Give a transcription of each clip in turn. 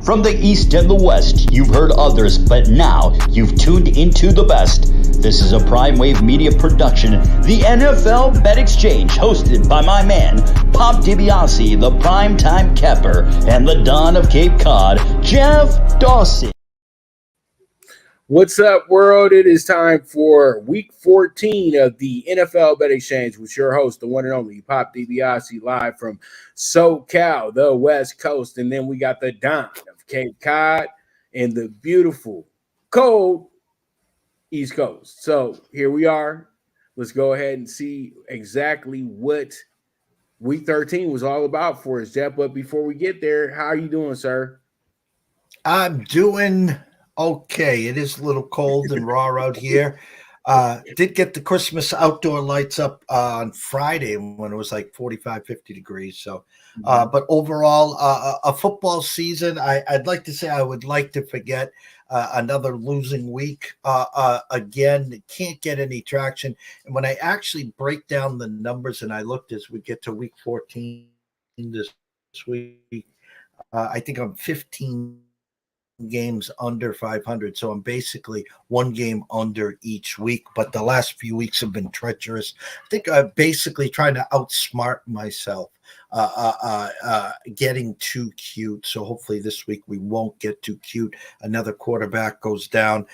From the East and the West, you've heard others, but now you've tuned into the best. This is a Prime Wave Media production, the NFL Bet Exchange, hosted by my man, Pop DiBiase, the primetime capper, and the Don of Cape Cod, Jeff Dawson. What's up, world? It is time for week 14 of the NFL Bet Exchange with your host, the one and only Pop DiBiase, live from SoCal, the West Coast. And then we got the Don of Cape Cod and the beautiful, cold East Coast. So here we are. Let's go ahead and see exactly what week 13 was all about for us, Jeff. But before we get there, how are you doing, sir? I'm doing okay. It is a little cold and raw out here. Did get the Christmas outdoor lights up on Friday when it was like 45, 50 degrees. So, but overall, a football season, I'd like to say I would like to forget another losing week. Again, can't get any traction. And when I actually break down the numbers and I looked as we get to week 14 this week, I think I'm 15 games under 500, so I'm basically one game under each week, but the last few weeks have been treacherous. I think I'm basically trying to outsmart myself, getting too cute. So hopefully this week we won't get too cute. Another quarterback goes down.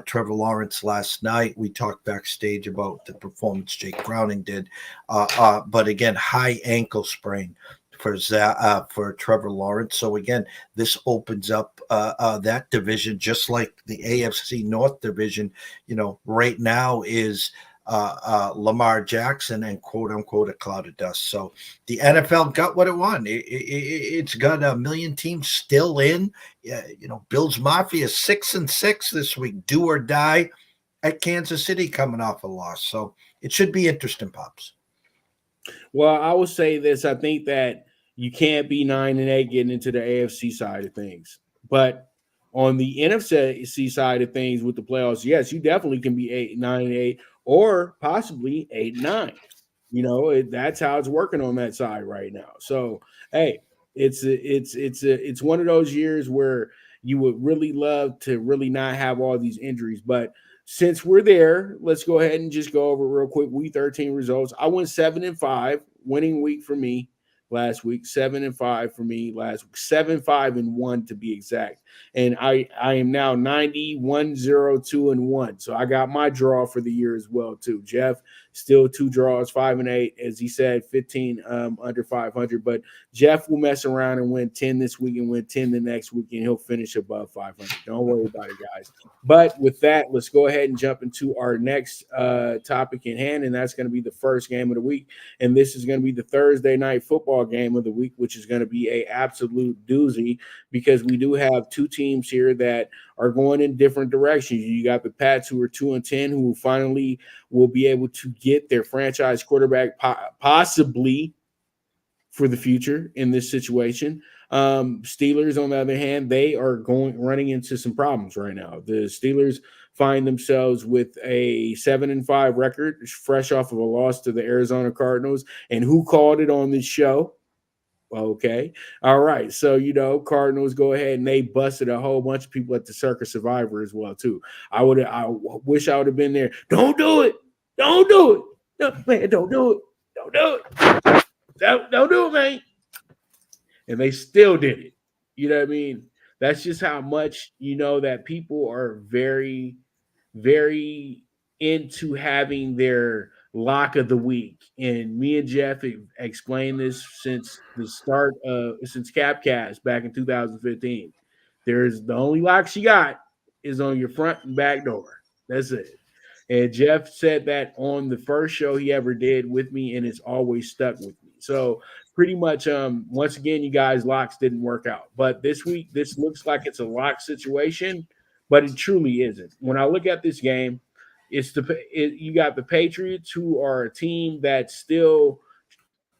Trevor Lawrence last night, we talked backstage about the performance Jake Browning did, but again, high ankle sprain for Trevor Lawrence. So again, this opens up that division, just like the AFC North division, right now is Lamar Jackson and quote unquote a cloud of dust. So the NFL got what it wanted. It's got a million teams still in. Bills Mafia 6-6 this week, do or die at Kansas City coming off a loss. So it should be interesting, Pops. Well, I will say this. I think that you can't be 9-8 getting into the AFC side of things. But on the NFC side of things with the playoffs, yes, you definitely can be 9-8 or possibly 8-9. That's how it's working on that side right now. So, hey, it's one of those years where you would really love to really not have all these injuries. But since we're there, let's go ahead and just go over real quick week 13 results. I went 7-5, winning week for me last week. 7-5 for me last week. 7-5-1 to be exact. And I am now 90-1-0-2-1. So I got my draw for the year as well too. Jeff still 2 draws, 5-8, as he said, 15 under 500. But Jeff will mess around and win 10 this week and win 10 the next week, and he'll finish above 500. Don't worry about it, guys. But with that, let's go ahead and jump into our next topic in hand, and that's going to be the first game of the week. And this is going to be the Thursday night football game of the week, which is going to be a absolute doozy because we do have two teams here that are going in different directions. You got the Pats, who are 2-10, who finally will be able to get their franchise quarterback possibly for the future in this situation. Steelers, on the other hand, they are running into some problems right now. The Steelers find themselves with a 7-5 record, fresh off of a loss to the Arizona Cardinals. And who called it on this show? Okay. All right. So, Cardinals go ahead and they busted a whole bunch of people at the Circus Survivor as well, too. I wish I would have been there. Don't do it. Don't do it. No, man, don't do it. Don't do it. Don't do it, man. And they still did it. You know what I mean? That's just how much, that people are very, very into having their lock of the week. And me and Jeff have explained this since the start since Capcast back in 2015. The only lock she got is on your front and back door. That's it. And Jeff said that on the first show he ever did with me, and it's always stuck with me. So pretty much, once again, you guys, locks didn't work out. But this week, this looks like it's a lock situation, but it truly isn't. When I look at this game, you got the Patriots, who are a team that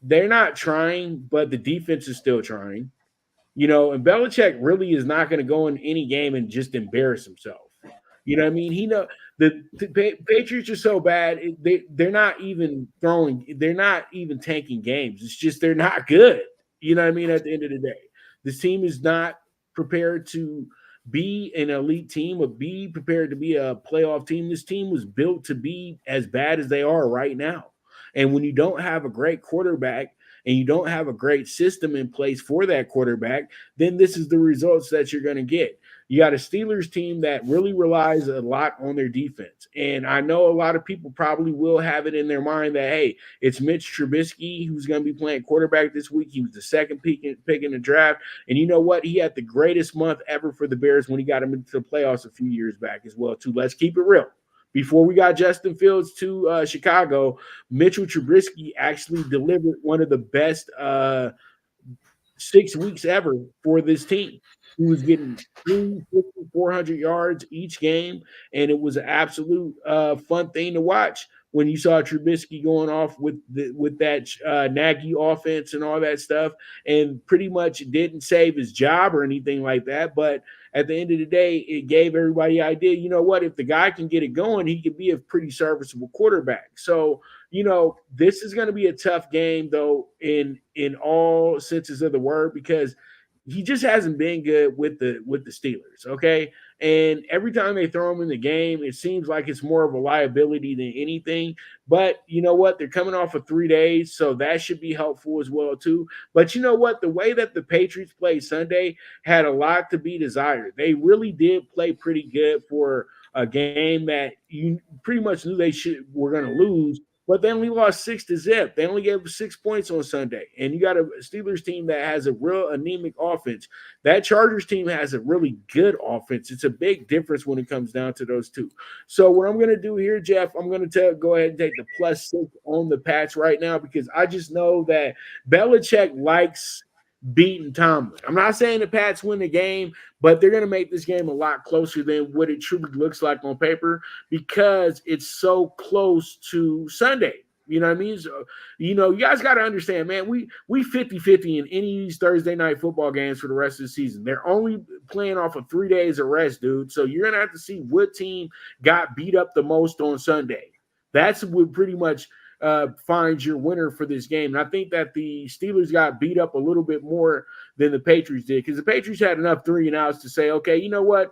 they're not trying, but the defense is still trying. And Belichick really is not going to go in any game and just embarrass himself. You know what I mean? The Patriots are so bad, they're not even tanking games. It's just they're not good. You know what I mean? At the end of the day, this team is not prepared to be an elite team or be prepared to be a playoff team. This team was built to be as bad as they are right now. And when you don't have a great quarterback and you don't have a great system in place for that quarterback, then this is the results that you're going to get. You got a Steelers team that really relies a lot on their defense. And I know a lot of people probably will have it in their mind that, hey, it's Mitch Trubisky who's going to be playing quarterback this week. He was the second pick in the draft. And you know what? He had the greatest month ever for the Bears when he got him into the playoffs a few years back as well, too. Let's keep it real. Before we got Justin Fields to Chicago, Mitchell Trubisky actually delivered one of the best 6 weeks ever for this team. He was getting 400 yards each game, and it was an absolute fun thing to watch when you saw Trubisky going off with that Nagy offense and all that stuff, and pretty much didn't save his job or anything like that. But at the end of the day, it gave everybody an idea, you know what, if the guy can get it going, he can be a pretty serviceable quarterback. So, you know, this is going to be a tough game, though, in all senses of the word, because he just hasn't been good with the Steelers, okay? And every time they throw him in the game, it seems like it's more of a liability than anything. But you know what? They're coming off of 3 days, so that should be helpful as well, too. But you know what? The way that the Patriots played Sunday had a lot to be desired. They really did play pretty good for a game that you pretty much knew they were going to lose. But they only lost 6-0. They only gave 6 points on Sunday. And you got a Steelers team that has a real anemic offense. That Chargers team has a really good offense. It's a big difference when it comes down to those two. So what I'm going to do here, Jeff, I'm going to go ahead and take the +6 on the Pats right now, because I just know that Belichick likes beating Tomlin. I'm not saying the Pats win the game, but they're going to make this game a lot closer than what it truly looks like on paper, because it's so close to Sunday. You know what I mean? So, you know, you guys got to understand, man, we 50-50 in any of these Thursday night football games for the rest of the season. They're only playing off of 3 days of rest, dude. So you're going to have to see what team got beat up the most on Sunday. That's what pretty much finds your winner for this game. And I think that the Steelers got beat up a little bit more than the Patriots did, because the Patriots had enough 3-and-outs to say, okay, you know what?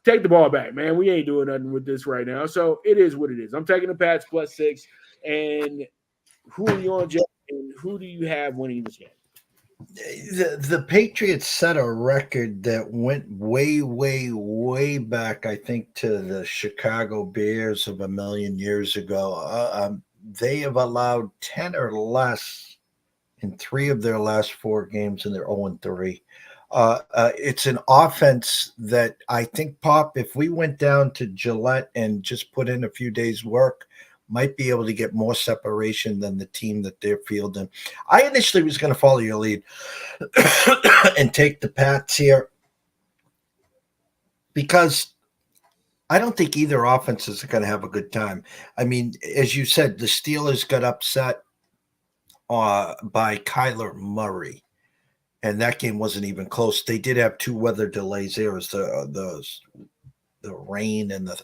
Take the ball back, man. We ain't doing nothing with this right now. So it is what it is. I'm taking the Pats +6. And who are you on, Jeff? And who do you have winning this game? The Patriots set a record that went way, way, way back, I think, to the Chicago Bears of a million years ago. They have allowed 10 or less in 3 of their last 4 games, and they're 0-3. It's an offense that I think, Pop, if we went down to Gillette and just put in a few days' work, might be able to get more separation than the team that they're fielding. I initially was going to follow your lead and take the Pats here, because I don't think either offense is going to have a good time. I mean, as you said, the Steelers got upset by Kyler Murray, and that game wasn't even close. They did have 2 weather delays there, as the rain and the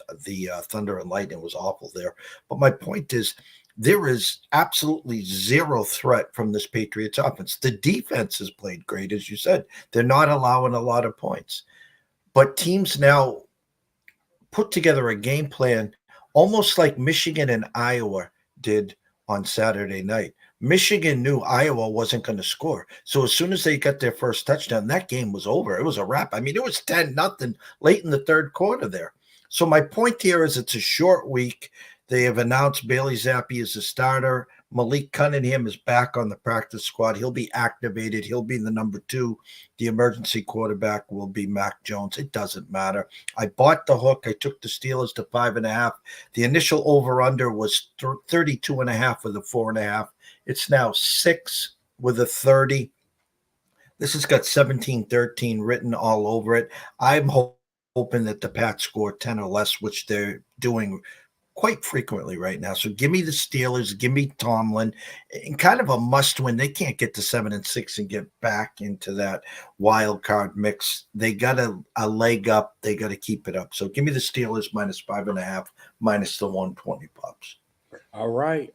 thunder and lightning was awful there. But my point is, there is absolutely zero threat from this Patriots offense. The defense has played great, as you said. They're not allowing a lot of points. But teams now put together a game plan almost like Michigan and Iowa did on Saturday night. Michigan knew Iowa wasn't going to score. So as soon as they got their first touchdown, that game was over. It was a wrap. I mean, it was 10-0 late in the third quarter there. So my point here is, it's a short week. They have announced Bailey Zappi as a starter. Malik Cunningham is back on the practice squad. He'll be activated. He'll be the number 2. The emergency quarterback will be Mac Jones. It doesn't matter. I bought the hook. I took the Steelers to 5.5. The initial over-under was 32.5 with a 4.5. It's now 6 with a 30. This has got 17-13 written all over it. I'm hoping that the Pats score 10 or less, which they're doing quite frequently right now. So give me the Steelers, give me Tomlin, and kind of a must win. They can't get to 7-6 and get back into that wild card mix. They got a leg up. They got to keep it up. So give me the Steelers -5.5, minus the 120 Pops. All right.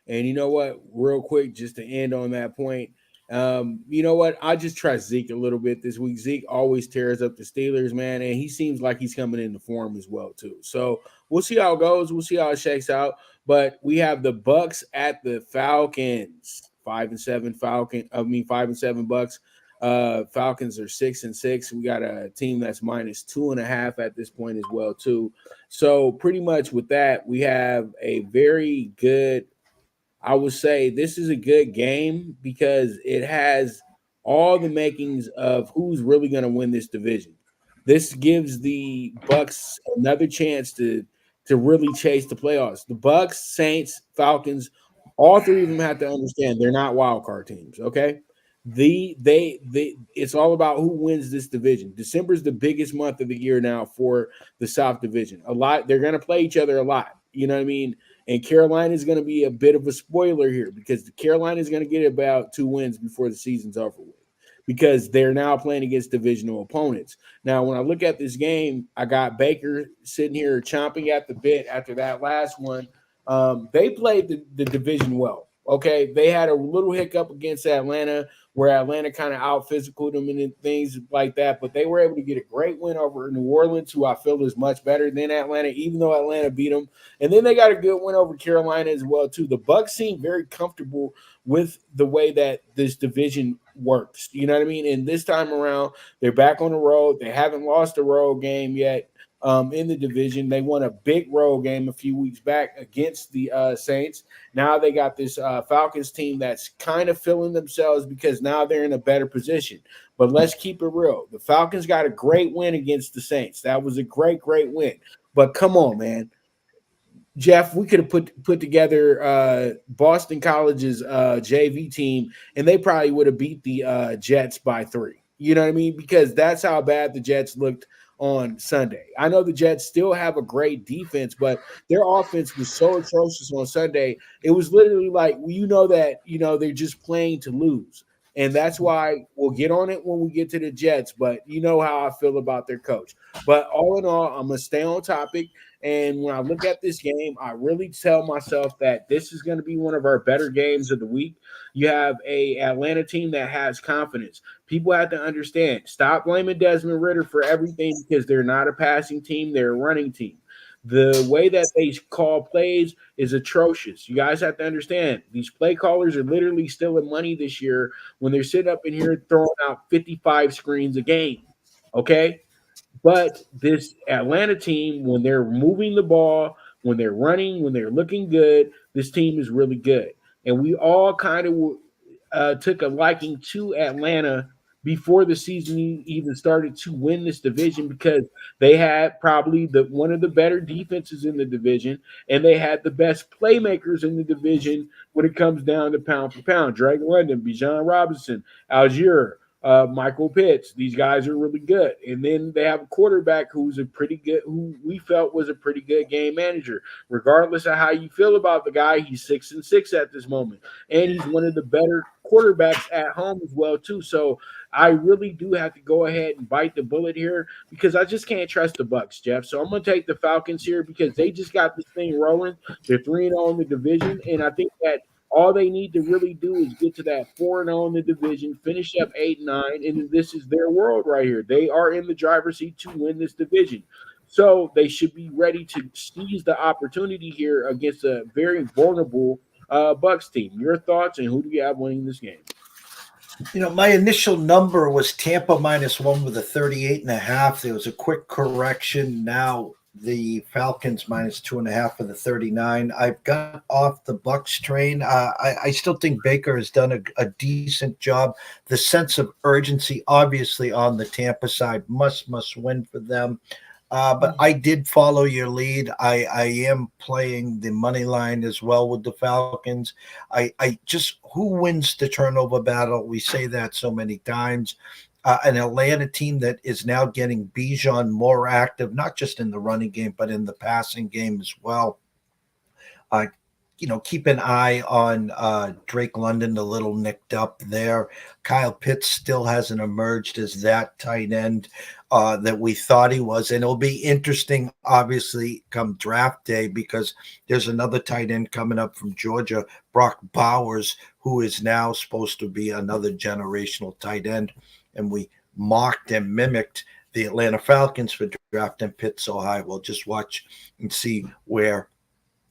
And you know what? Real quick, just to end on that point, You know what? I just trust Zeke a little bit this week. Zeke always tears up the Steelers, man, and he seems like he's coming into form as well too. So we'll see how it goes. We'll see how it shakes out. But we have the Bucks at the Falcons. 5-7 Falcon. 5-7 Bucks. Falcons are 6-6. We got a team that's -2.5 at this point as well too. So pretty much with that, we have a very good. I would say this is a good game because it has all the makings of who's really going to win this division. This gives the Bucks another chance to really chase the playoffs. The Bucks, Saints, Falcons, all three of them have to understand they're not wild card teams. Okay, it's all about who wins this division. December is the biggest month of the year now for the South Division. A lot they're going to play each other a lot. You know what I mean? And Carolina is going to be a bit of a spoiler here because Carolina is going to get about 2 wins before the season's over with because they're now playing against divisional opponents. Now, when I look at this game, I got Baker sitting here chomping at the bit after that last one. They played the division well. Okay, they had a little hiccup against Atlanta where Atlanta kind of out-physicaled them and things like that, but they were able to get a great win over New Orleans, who I feel is much better than Atlanta, even though Atlanta beat them. And then they got a good win over Carolina as well, too. The Bucs seem very comfortable with the way that this division works. You know what I mean? And this time around, they're back on the road. They haven't lost a road game yet. In the division. They won a big road game a few weeks back against the Saints. Now they got this Falcons team that's kind of filling themselves because now they're in a better position. But let's keep it real. The Falcons got a great win against the Saints. That was a great win. But come on, man. Jeff, we could have put together Boston College's JV team, and they probably would have beat the Jets by 3. You know what I mean? Because that's how bad the Jets looked on Sunday. I know the Jets still have a great defense, but their offense was so atrocious on Sunday. It was literally like, they're just playing to lose. And that's why we'll get on it when we get to the Jets, but you know how I feel about their coach. But all in all, I'm going to stay on topic. And when I look at this game, I really tell myself that this is going to be one of our better games of the week. You have a Atlanta team that has confidence. People have to understand, stop blaming Desmond Ridder for everything because they're not a passing team, they're a running team. The way that they call plays is atrocious. You guys have to understand, these play callers are literally stealing money this year when they're sitting up in here throwing out 55 screens a game, okay? But this Atlanta team, when they're moving the ball, when they're running, when they're looking good, this team is really good. And we all kind of took a liking to Atlanta before the season even started to win this division because they had probably one of the better defenses in the division, and they had the best playmakers in the division when it comes down to pound for pound. Drake London, Bijan Robinson, Algier, Michael Pitts. These guys are really good. And then they have a quarterback who we felt was a pretty good game manager. Regardless of how you feel about the guy, he's 6-6 at this moment. And he's one of the better quarterbacks at home as well, too. So I really do have to go ahead and bite the bullet here because I just can't trust the Bucs, Jeff. So I'm going to take the Falcons here because they just got this thing rolling. They're 3-0 in the division, and I think that all they need to really do is get to that 4-0 in the division, finish up 8-9, and this is their world right here. They are in the driver's seat to win this division. So they should be ready to seize the opportunity here against a very vulnerable Bucs team. Your thoughts, and who do you have winning this game? My initial number was Tampa -1 with a 38.5. There was a quick correction. Now the Falcons -2.5 for the 39. I've got off the Bucs train. I still think Baker has done a decent job. The sense of urgency, obviously, on the Tampa side must win for them. But I did follow your lead. I am playing the money line as well with the Falcons. I just, who wins the turnover battle? We say that so many times. An Atlanta team that is now getting Bijan more active, not just in the running game, but in the passing game as well. Keep an eye on Drake London, a little nicked up there. Kyle Pitts still hasn't emerged as that tight end that we thought he was. And it'll be interesting, obviously, come draft day because there's another tight end coming up from Georgia, Brock Bowers, who is now supposed to be another generational tight end. And we mocked and mimicked the Atlanta Falcons for drafting Pitt so high. We'll just watch and see where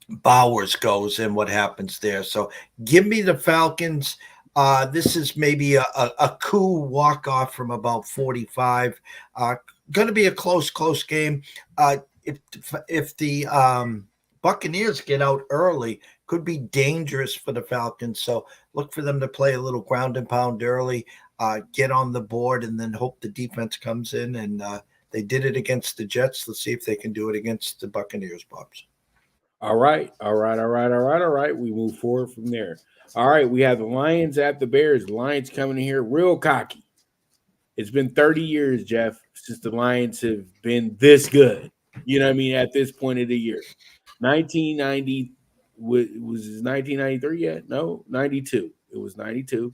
Bowers goes and what happens there. So give me the Falcons. This is maybe a cool walk-off from about 45. Going to be a close game. If the Buccaneers get out early, could be dangerous for the Falcons. So look for them to play a little ground and pound early, get on the board, and then hope the defense comes in. And they did it against the Jets. Let's see if they can do it against the Buccaneers, Pops. All right. We move forward from there. All right, we have the Lions at the Bears. The Lions coming in here real cocky. It's been 30 years, Jeff, since the Lions have been this good. You know what I mean? At this point of the year. 1990 was 1993 yet? No, 92. It was 92.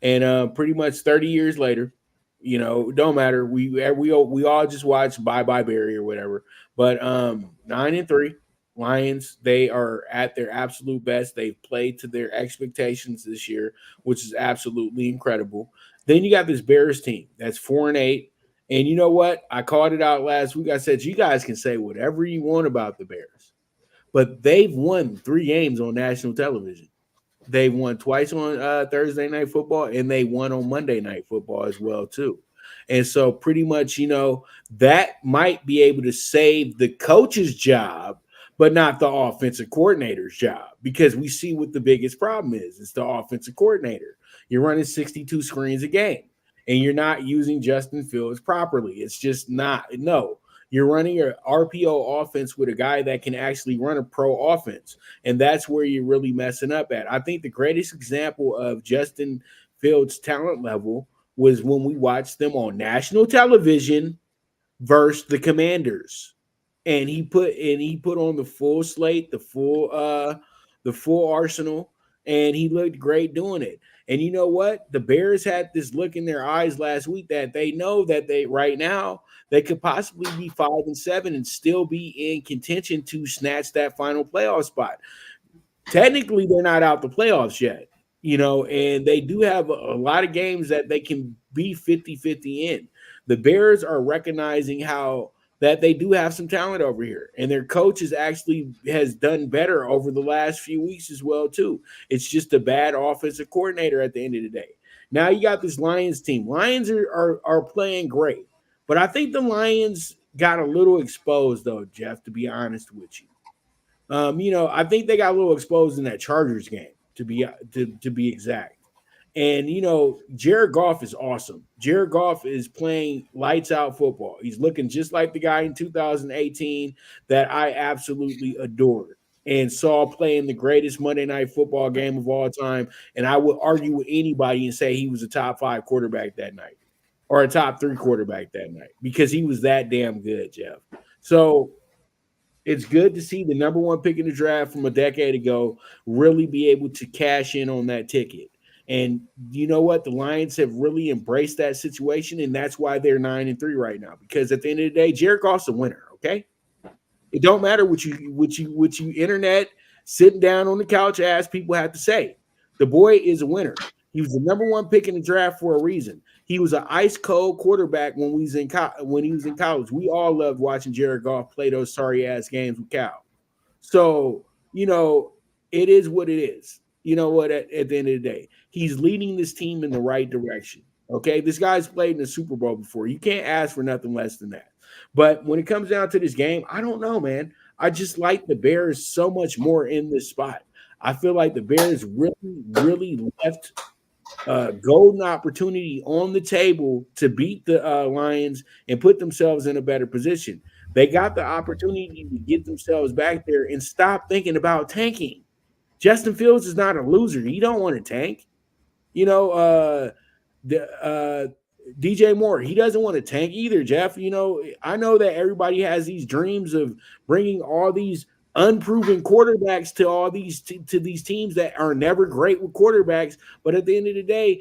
And pretty much 30 years later, you know, don't matter. We all just watched Bye Bye Barry or whatever. But 9-3. Lions, they are at their absolute best. They've played to their expectations this year, which is absolutely incredible. Then you got this Bears team that's 4-8. And you know what? I called it out last week. I said, you guys can say whatever you want about the Bears, but they've won 3 games on national television. They won twice on Thursday Night Football, and they won on Monday Night Football as well, too. And so pretty much, you know, that might be able to save the coach's job, but not the offensive coordinator's job, because we see what the biggest problem is. It's the offensive coordinator. You're running 62 screens a game, and you're not using Justin Fields properly. It's just not. No, you're running your RPO offense with a guy that can actually run a pro offense, and that's where you're really messing up at. I think the greatest example of Justin Fields' talent level was when we watched them on national television versus the Commanders. And he put on the full slate, the full arsenal, and he looked great doing it. And you know what? The Bears had this look in their eyes last week that they know that they right now they could possibly be 5-7 and still be in contention to snatch that final playoff spot. Technically, they're not out the playoffs yet, you know, and they do have a lot of games that they can be 50-50 in. The Bears are recognizing how that they do have some talent over here, and their coach has done better over the last few weeks as well too. It's just a bad offensive coordinator at the end of the day. Now you got this Lions team. Lions are playing great, but I think the Lions got a little exposed though, Jeff, to be honest with you. You know, I think they got a little exposed in that Chargers game to be exact. And, you know, Jared Goff is awesome. Jared Goff is playing lights out football. He's looking just like the guy in 2018 that I absolutely adored and saw playing the greatest Monday Night Football game of all time. And I would argue with anybody and say he was a top 5 quarterback that night or a top 3 quarterback that night because he was that damn good, Jeff. So it's good to see the number 1 pick in the draft from a decade ago really be able to cash in on that ticket. And you know what? The Lions have really embraced that situation, and that's why they're 9-3 right now. Because at the end of the day, Jared Goff's a winner. Okay, it don't matter what you internet sitting down on the couch ask people have to say. The boy is a winner. He was the number 1 pick in the draft for a reason. He was an ice cold quarterback when he was in college. We all loved watching Jared Goff play those sorry ass games with Cal. So you know it is what it is. You know what? At the end of the day, he's leading this team in the right direction. Okay, this guy's played in the Super Bowl before. You can't ask for nothing less than that. But when it comes down to this game, I don't know, man. I just like the Bears so much more in this spot. I feel like the Bears really left a golden opportunity on the table to beat the Lions and put themselves in a better position. They got the opportunity to get themselves back there and stop thinking about tanking. Justin Fields is not a loser. He don't want to tank. You know, DJ Moore, he doesn't want to tank either, Jeff. You know, I know that everybody has these dreams of bringing all these unproven quarterbacks to these teams that are never great with quarterbacks. But at the end of the day,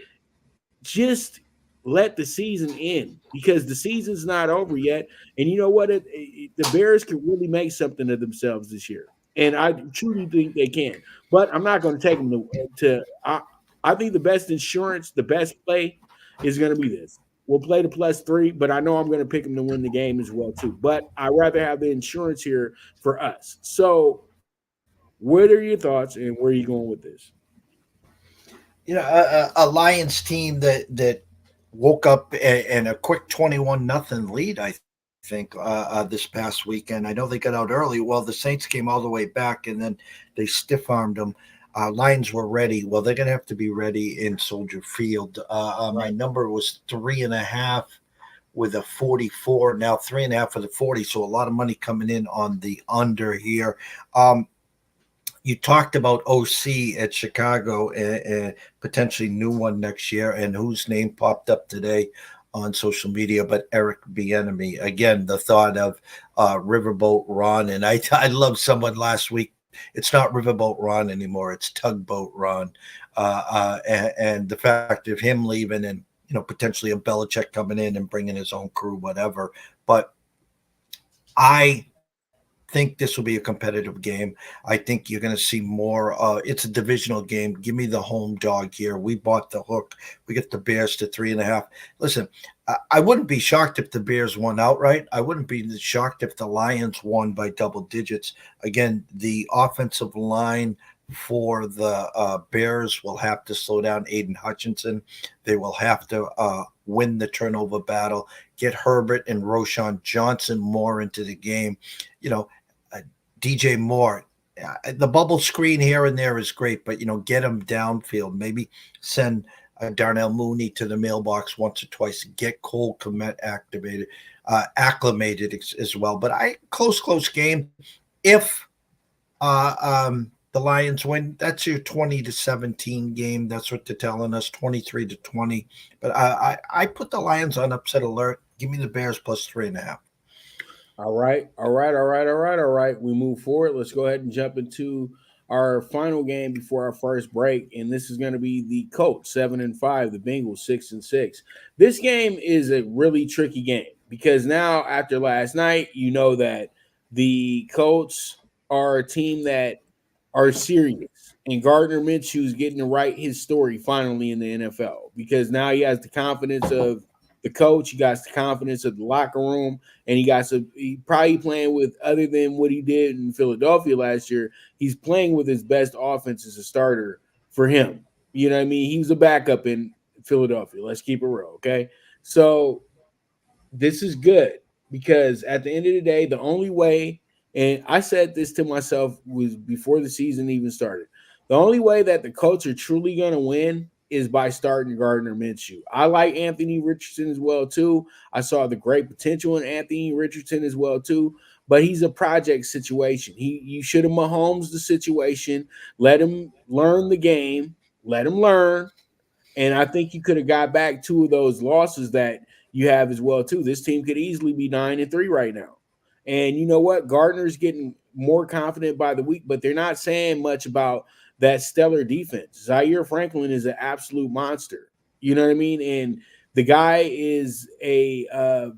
just let the season end because the season's not over yet. And you know what? The Bears can really make something of themselves this year. And I truly think they can. But I'm not going to take them to I think the best insurance, the best play is going to be this. We'll play the +3, but I know I'm going to pick them to win the game as well too. But I'd rather have the insurance here for us. So, what are your thoughts, and where are you going with this? A Lions team that woke up in a quick 21-0 lead, I think, this past weekend. I know they got out early. Well, the Saints came all the way back, and then they stiff-armed them. Lions were ready. Well, they're going to have to be ready in Soldier Field. My number was 3.5 with a 44. Now 3.5 for the 40. So a lot of money coming in on the under here. You talked about OC at Chicago and potentially new one next year, and whose name popped up today on social media, but Eric Bieniemy. Again, the thought of Riverboat Ron, and I love someone last week. It's not Riverboat Ron anymore; it's Tugboat Ron, and the fact of him leaving, and potentially a Belichick coming in and bringing his own crew, whatever. But I think this will be a competitive game. I think you're going to see more. It's a divisional game. Give me the home dog here. We bought the hook. We get the Bears to 3.5. Listen, I wouldn't be shocked if the Bears won outright. I wouldn't be shocked if the Lions won by double digits. Again, the offensive line for the Bears will have to slow down Aiden Hutchinson. They will have to win the turnover battle, get Herbert and Roshan Johnson more into the game. DJ Moore, the bubble screen here and there is great, but get him downfield. Maybe send Darnell Mooney to the mailbox once or twice. Get Cole Kmet acclimated as well. But close game. If the Lions win, that's your 20-17 game. That's what they're telling us, 23-20. But I put the Lions on upset alert. Give me the Bears plus 3.5. All right. We move forward. Let's go ahead and jump into our final game before our first break, and this is going to be the Colts 7-5, the Bengals 6-6. This game is a really tricky game because now after last night, that the Colts are a team that are serious, and Gardner Minshew is getting to write his story finally in the NFL because now he has the confidence of the coach, he got the confidence of the locker room, and he probably playing with, other than what he did in Philadelphia last year, he's playing with his best offense as a starter for him. You know what I mean? He was a backup in Philadelphia. Let's keep it real, okay? So this is good because at the end of the day, the only way, and I said this to myself was before the season even started, the only way that the Colts are truly going to win is by starting Gardner Minshew. I like Anthony Richardson as well, too. I saw the great potential in Anthony Richardson as well, too. But he's a project situation. You should have Mahomes the situation. Let him learn the game. Let him learn. And I think you could have got back 2 of those losses that you have as well, too. This team could easily be 9-3 right now. And you know what? Gardner's getting more confident by the week, but they're not saying much about that stellar defense. Zaire Franklin is an absolute monster. You know what I mean? And the guy is a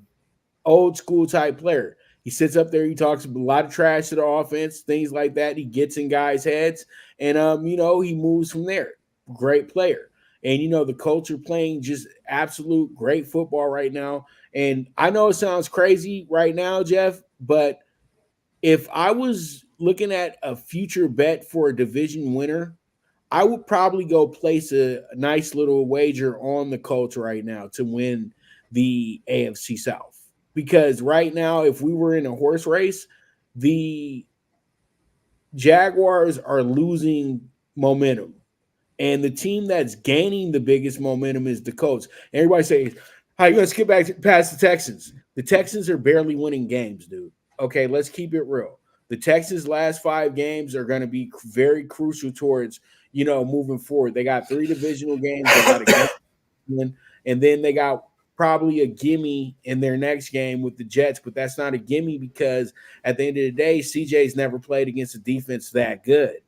old school type player. He sits up there. He talks a lot of trash to the offense, things like that. He gets in guys' heads, and he moves from there. Great player. And the Colts are playing just absolute great football right now. And I know it sounds crazy right now, Jeff, but if I was looking at a future bet for a division winner, I would probably go place a nice little wager on the Colts right now to win the AFC South. Because right now, if we were in a horse race, the Jaguars are losing momentum. And the team that's gaining the biggest momentum is the Colts. Everybody says, how you going to skip back past the Texans? The Texans are barely winning games, dude. Okay, let's keep it real. The Texans' last 5 games are going to be very crucial towards, moving forward. They got 3 divisional games. They got a game, and then they got probably a gimme in their next game with the Jets, but that's not a gimme because at the end of the day, CJ's never played against a defense that good.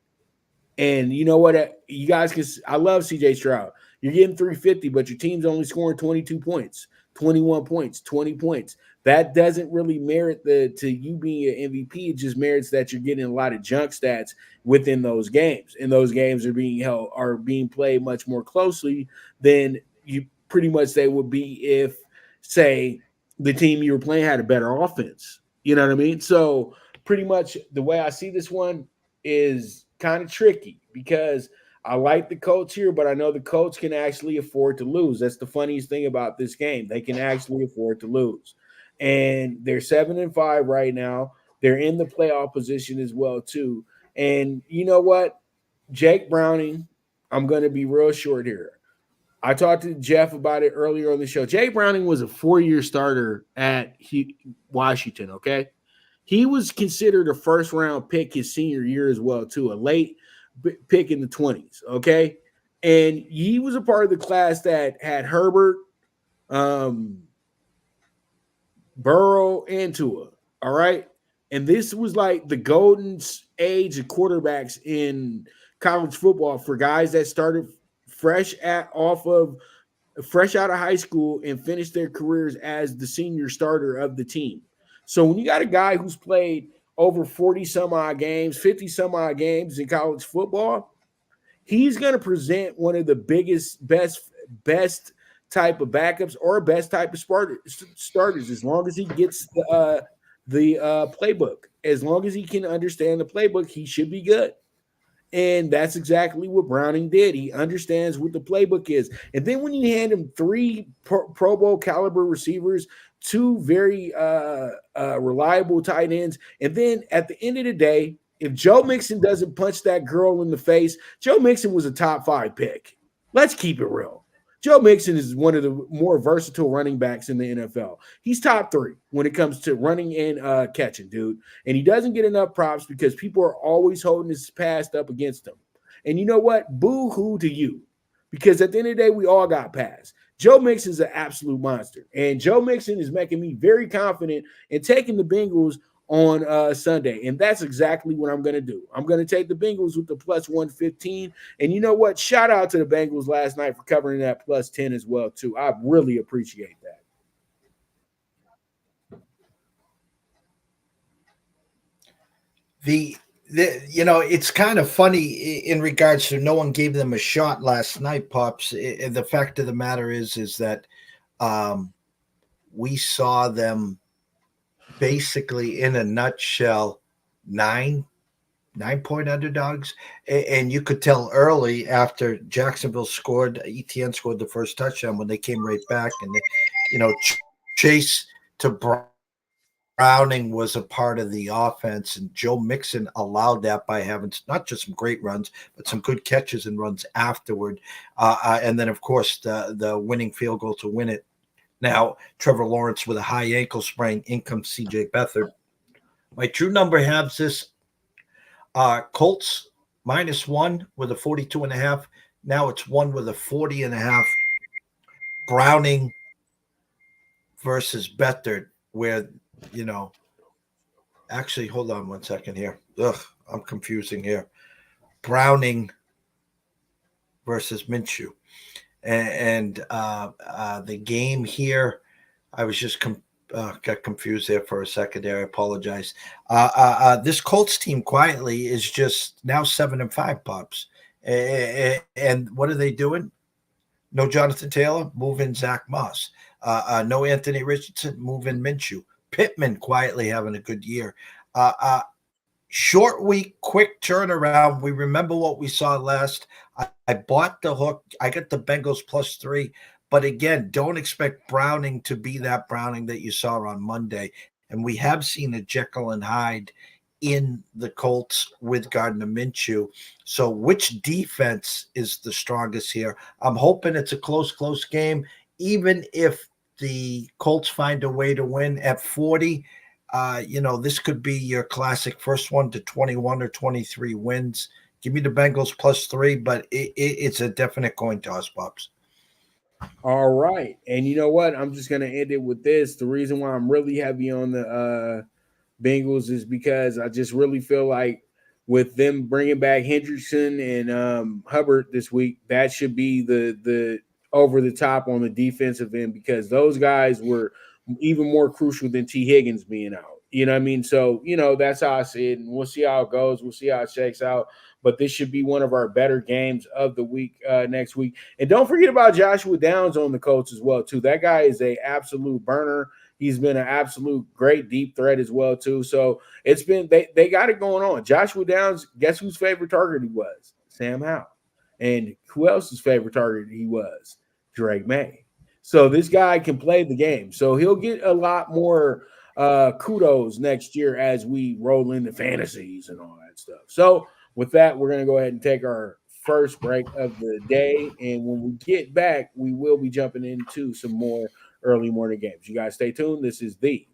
And you know what? You guys can – I love CJ Stroud. You're getting 350, but your team's only scoring 22 points, 21 points, 20 points. that doesn't really merit to you being an MVP. It just merits that you're getting a lot of junk stats within those games, and those games are being played much more closely than you pretty much they would be if, say, the team you were playing had a better offense. You know what I mean? So pretty much the way I see this one is kind of tricky because I like the Colts here, but I know the Colts can actually afford to lose. That's the funniest thing about this game. They can actually afford to lose. And they're 7-5 right now. They're in the playoff position as well, too. And you know what? Jake Browning, I'm going to be real short here. I talked to Jeff about it earlier on the show. Jake Browning was a 4-year starter at Washington, okay? He was considered a first-round pick his senior year as well, too, a late pick in the 20s, okay? And he was a part of the class that had Herbert, Burrow, and Tua, all right? And this was like the golden age of quarterbacks in college football for guys that started fresh out of high school and finished their careers as the senior starter of the team. So when you got a guy who's played over 40 some odd games, 50 some odd games in college football, he's going to present one of the best type of backups or best type of starters as long as he gets the playbook. As long as he can understand the playbook, he should be good. And that's exactly what Browning did. He understands what the playbook is. And then when you hand him 3 Pro Bowl caliber receivers, 2 very reliable tight ends, and then at the end of the day, if Joe Mixon doesn't punch that girl in the face, Joe Mixon was a top 5 pick. Let's keep it real. Joe Mixon is one of the more versatile running backs in the NFL. He's top 3 when it comes to running and catching, dude. And he doesn't get enough props because people are always holding his past up against him. And you know what? Boo-hoo to you. Because at the end of the day, we all got passed. Joe Mixon is an absolute monster. And Joe Mixon is making me very confident in taking the Bengals on Sunday. And that's exactly what I'm going to do. I'm going to take the Bengals with the plus 115. And you know what? Shout out to the Bengals last night for covering that plus 10 as well, too. I really appreciate that. It's kind of funny in regards to no one gave them a shot last night, Pops. The fact of the matter is that we saw them basically in a nutshell 9-point underdogs. And you could tell early after Jacksonville scored, ETN scored the first touchdown when they came right back. And, Chase to Browning was a part of the offense, and Joe Mixon allowed that by having not just some great runs, but some good catches and runs afterward. And then, of course, the winning field goal to win it. Now, Trevor Lawrence with a high ankle sprain, in comes C.J. Beathard. My true number has this Colts -1 with a 42.5. Now it's 1 with a 40.5. Browning versus Beathard, where, actually, hold on one second here. I'm confusing here. Browning versus Minshew. And the game here, I was just got confused there for a second there. I apologize. This Colts team quietly is just now 7-5, Pops. And what are they doing? No Jonathan Taylor, move in Zach Moss. No Anthony Richardson, move in Minshew. Pittman quietly having a good year. Short week, quick turnaround. We remember what we saw last. I bought the hook. I got the Bengals +3. But again, don't expect Browning to be that Browning that you saw on Monday. And we have seen a Jekyll and Hyde in the Colts with Gardner Minshew. So which defense is the strongest here? I'm hoping it's a close game. Even if the Colts find a way to win at 40, this could be your classic first one to 21 or 23 wins. Give me the Bengals +3, but it's a definite coin toss, Pops. All right. And you know what? I'm just going to end it with this. The reason why I'm really heavy on the Bengals is because I just really feel like with them bringing back Hendrickson and Hubbard this week, that should be the over the top on the defensive end, because those guys were even more crucial than T. Higgins being out. You know what I mean? So, that's how I see it, and we'll see how it goes. We'll see how it shakes out. But this should be one of our better games of the week next week. And don't forget about Joshua Downs on the Colts as well, too. That guy is an absolute burner. He's been an absolute great deep threat as well, too. So it's been they got it going on. Joshua Downs, guess whose favorite target he was? Sam Howell. And who else's favorite target he was? Drake May. So this guy can play the game. So he'll get a lot more kudos next year as we roll into fantasies and all that stuff. So with that, we're going to go ahead and take our first break of the day. And when we get back, we will be jumping into some more early morning games. You guys stay tuned. This is the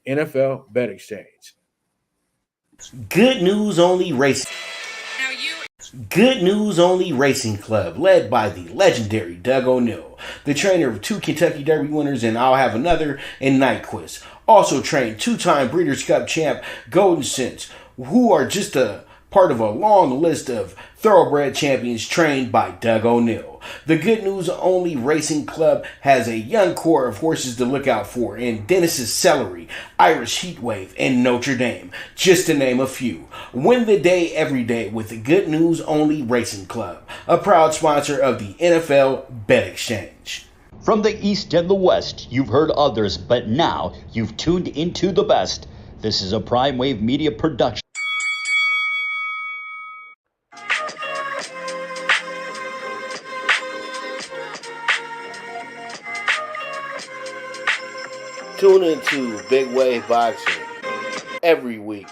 NFL Bet Exchange. Good News Only Racing. Good News Only Racing Club, led by the legendary Doug O'Neill, the trainer of 2 Kentucky Derby winners, and I'll have another in Nyquist. Also trained 2-time Breeders' Cup champ Golden Sense, who are just a part of a long list of thoroughbred champions trained by Doug O'Neill. The Good News Only Racing Club has a young core of horses to look out for in Dennis's Celery, Irish Heatwave, and Notre Dame, just to name a few. Win the day every day with the Good News Only Racing Club, a proud sponsor of the NFL Bet Exchange. From the East and the West, you've heard others, but now you've tuned into the best. This is a Prime Wave Media production. Tune into Big Wave Boxing every week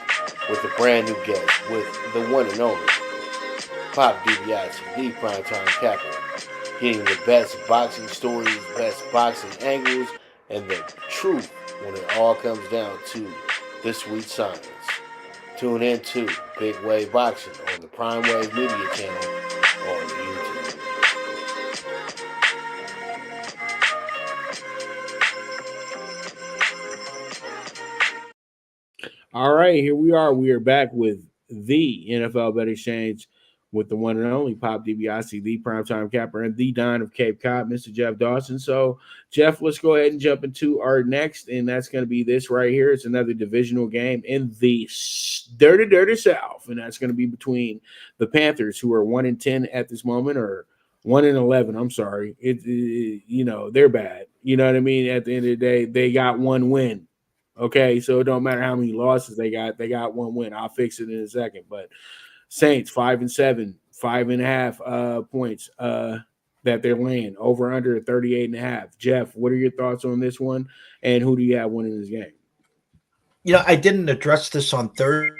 with a brand new guest with the one and only Pop DiBiase, the primetime capper, getting the best boxing stories, best boxing angles, and the truth when it all comes down to the sweet science. Tune in to Big Wave Boxing on the Prime Wave Media channel on YouTube. All right, here we are. We are back with the NFL Bet Exchange with the one and only Pop DiBiase, the primetime capper, and the Don of Cape Cod, Mr. Jeff Dawson. So, Jeff, let's go ahead and jump into our next, and that's going to be this right here. It's another divisional game in the dirty South, and that's going to be between the Panthers, who are 1-10 at this moment, or 1-11. I'm sorry, they're bad. You know what I mean? At the end of the day, they got one win. Okay, so it don't matter how many losses they got one win. I'll fix it in a second. But Saints 5-7, 5.5 points that they're laying over under 38.5. Jeff, what are your thoughts on this one? And who do you have winning this game? I didn't address this on Thursday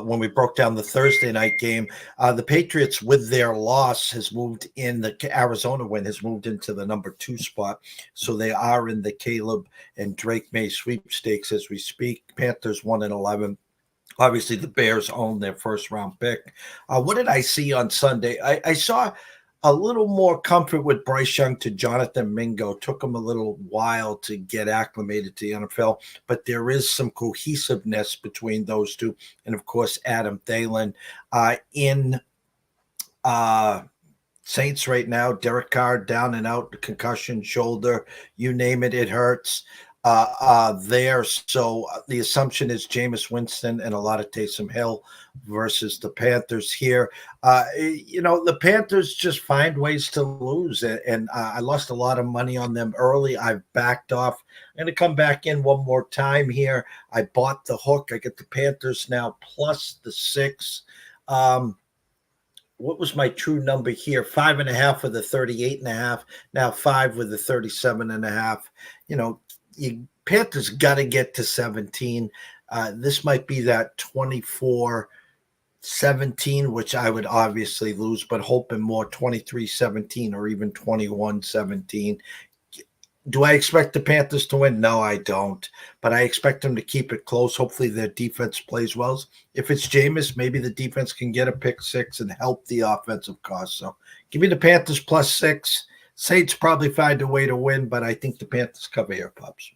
when we broke down the Thursday night game. The Patriots, with their loss, has moved in. The Arizona win has moved into the number 2 spot, so they are in the Caleb and Drake May sweepstakes as we speak. Panthers 1-11. Obviously, the Bears own their first round pick. What did I see on Sunday? I saw a little more comfort with Bryce Young to Jonathan Mingo. Took him a little while to get acclimated to the NFL, but there is some cohesiveness between those two. And, of course, Adam Thielen. In Saints right now, Derek Carr down and out, concussion, shoulder, you name it, it hurts there. So the assumption is Jameis Winston and a lot of Taysom Hill versus the Panthers here. The Panthers just find ways to lose, and I lost a lot of money on them early. I've backed off. I'm going to come back in one more time here. I bought the hook. I get the Panthers now plus the 6. What was my true number here? 5.5 with the 38.5. Now 5 with the 37.5. Panthers got to get to 17. This might be that 24-17, which I would obviously lose, but hoping more 23-17 or even 21-17. Do I expect the Panthers to win? No, I don't. But I expect them to keep it close. Hopefully their defense plays well. If it's Jameis, maybe the defense can get a pick 6 and help the offensive cause. So give me the Panthers plus 6. Saints probably find a way to win, but I think the Panthers cover here, Pops.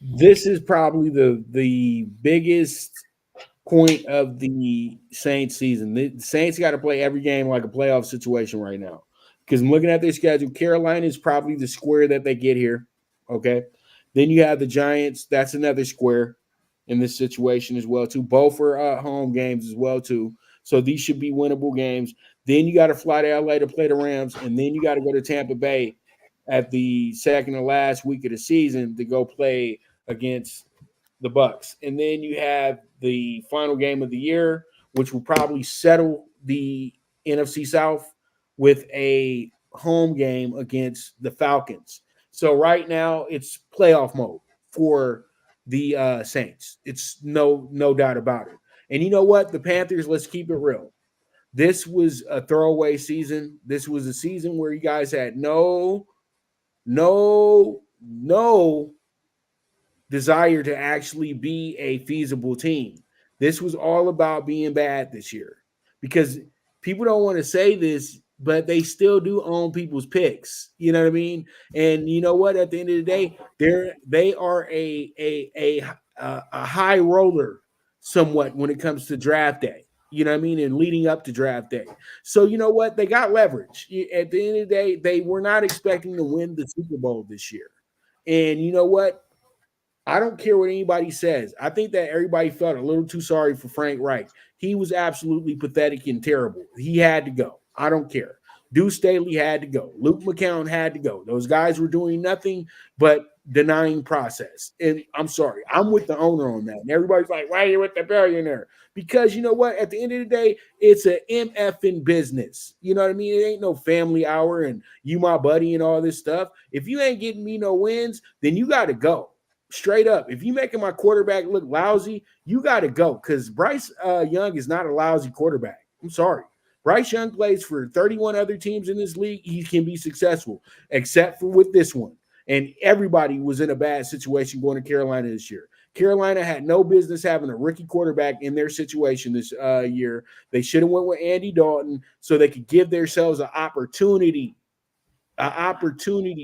This is probably the biggest point of the Saints season. The Saints got to play every game like a playoff situation right now. Because I'm looking at their schedule, Carolina is probably the square that they get here. Okay. Then you have the Giants. That's another square in this situation as well, too. Both are home games as well, too. So these should be winnable games. Then you got to fly to LA to play the Rams, and then you got to go to Tampa Bay at the second to last week of the season to go play against the Bucks. And then you have the final game of the year, which will probably settle the NFC South with a home game against the Falcons. So right now it's playoff mode for the Saints. It's no doubt about it. And you know what? The Panthers, let's keep it real. This was a throwaway season. This was a season where you guys had no desire to actually be a feasible team. This was all about being bad this year because people don't want to say this, but they still do own people's picks. You know what I mean? And you know what? At the end of the day, they are a high roller somewhat when it comes to draft day. You know what I mean? And leading up to draft day. So you know what? They got leverage. At the end of the day, they were not expecting to win the Super Bowl this year. And you know what? I don't care what anybody says. I think that everybody felt a little too sorry for Frank Reich. He was absolutely pathetic and terrible. He had to go. I don't care. Deuce Staley had to go. Luke McCown had to go. Those guys were doing nothing but denying process. And I'm sorry. I'm with the owner on that. And everybody's like, why are you with the billionaire? Because you know what? At the end of the day, it's an MFing business. You know what I mean? It ain't no family hour and you my buddy and all this stuff. If you ain't getting me no wins, then you got to go. Straight up. If you making my quarterback look lousy, you got to go because Bryce Young is not a lousy quarterback. I'm sorry. Bryce Young plays for 31 other teams in this league. He can be successful, except for with this one. And everybody was in a bad situation going to Carolina this year. Carolina had no business having a rookie quarterback in their situation this year. They should have went with Andy Dalton so they could give themselves an opportunity,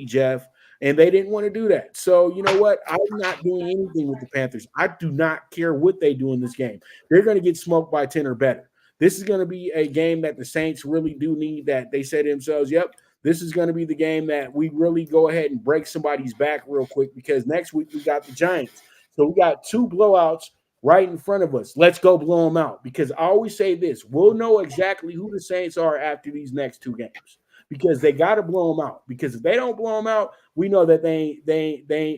Jeff. And they didn't want to do that. So, you know what? I'm not doing anything with the Panthers. I do not care what they do in this game. They're going to get smoked by 10 or better. This is going to be a game that the Saints really do need that they say to themselves, yep, this is going to be the game that we really go ahead and break somebody's back real quick because next week we got the Giants. So we got two blowouts right in front of us. Let's go blow them out because I always say this. We'll know exactly who the Saints are after these next two games. Because they got to blow them out. Because if they don't blow them out, we know that they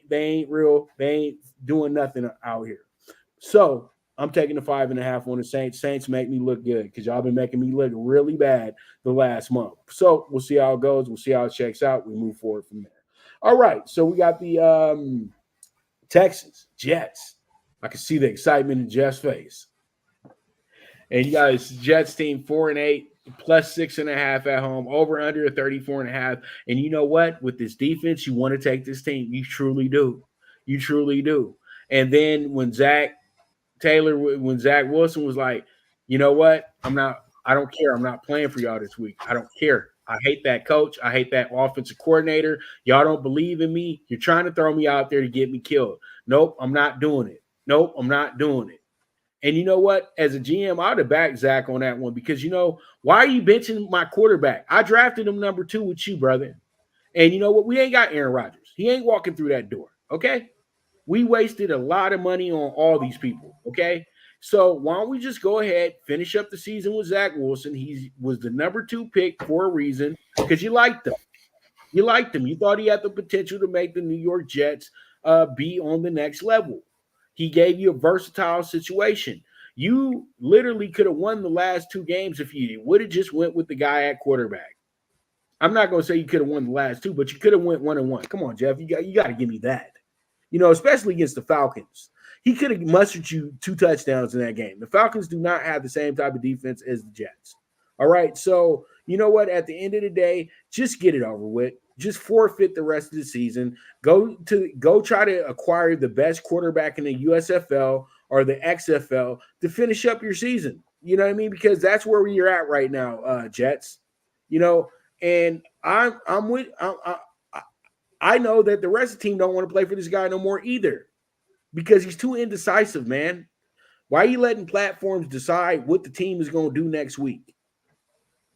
ain't real. They ain't doing nothing out here. So I'm taking the 5.5 on the Saints. Saints make me look good because y'all been making me look really bad the last month. So we'll see how it goes. We'll see how it checks out. We move forward from there. All right. So we got the Texans Jets. I can see the excitement in Jeff's face. And you guys, Jets team 4-8. Plus 6.5 at home, over under a 34.5. And you know what? With this defense, you want to take this team. You truly do. You truly do. And then when Zach Wilson was like, you know what? I don't care. I'm not playing for y'all this week. I don't care. I hate that coach. I hate that offensive coordinator. Y'all don't believe in me. You're trying to throw me out there to get me killed. Nope, I'm not doing it. Nope, I'm not doing it. And you know what? As a GM, I would have backed Zach on that one because, you know, why are you benching my quarterback? I drafted him number 2 with you, brother. And you know what? We ain't got Aaron Rodgers. He ain't walking through that door, okay? We wasted a lot of money on all these people, okay? So why don't we just go ahead, finish up the season with Zach Wilson. He was the number 2 pick for a reason because you liked him. You liked him. You thought he had the potential to make the New York Jets be on the next level. He gave you a versatile situation. You literally could have won the last 2 games if you would have just went with the guy at quarterback. I'm not going to say you could have won the last 2, but you could have went 1-1. Come on, Jeff. You got to give me that. You know, especially against the Falcons. He could have mustered you 2 touchdowns in that game. The Falcons do not have the same type of defense as the Jets. All right, so you know what? At the end of the day, just get it over with. Just forfeit the rest of the season. Go try to acquire the best quarterback in the USFL or the XFL to finish up your season. You know what I mean? Because that's where you're at right now, Jets. You know, and I know that the rest of the team don't want to play for this guy no more either because he's too indecisive, man. Why are you letting platforms decide what the team is going to do next week?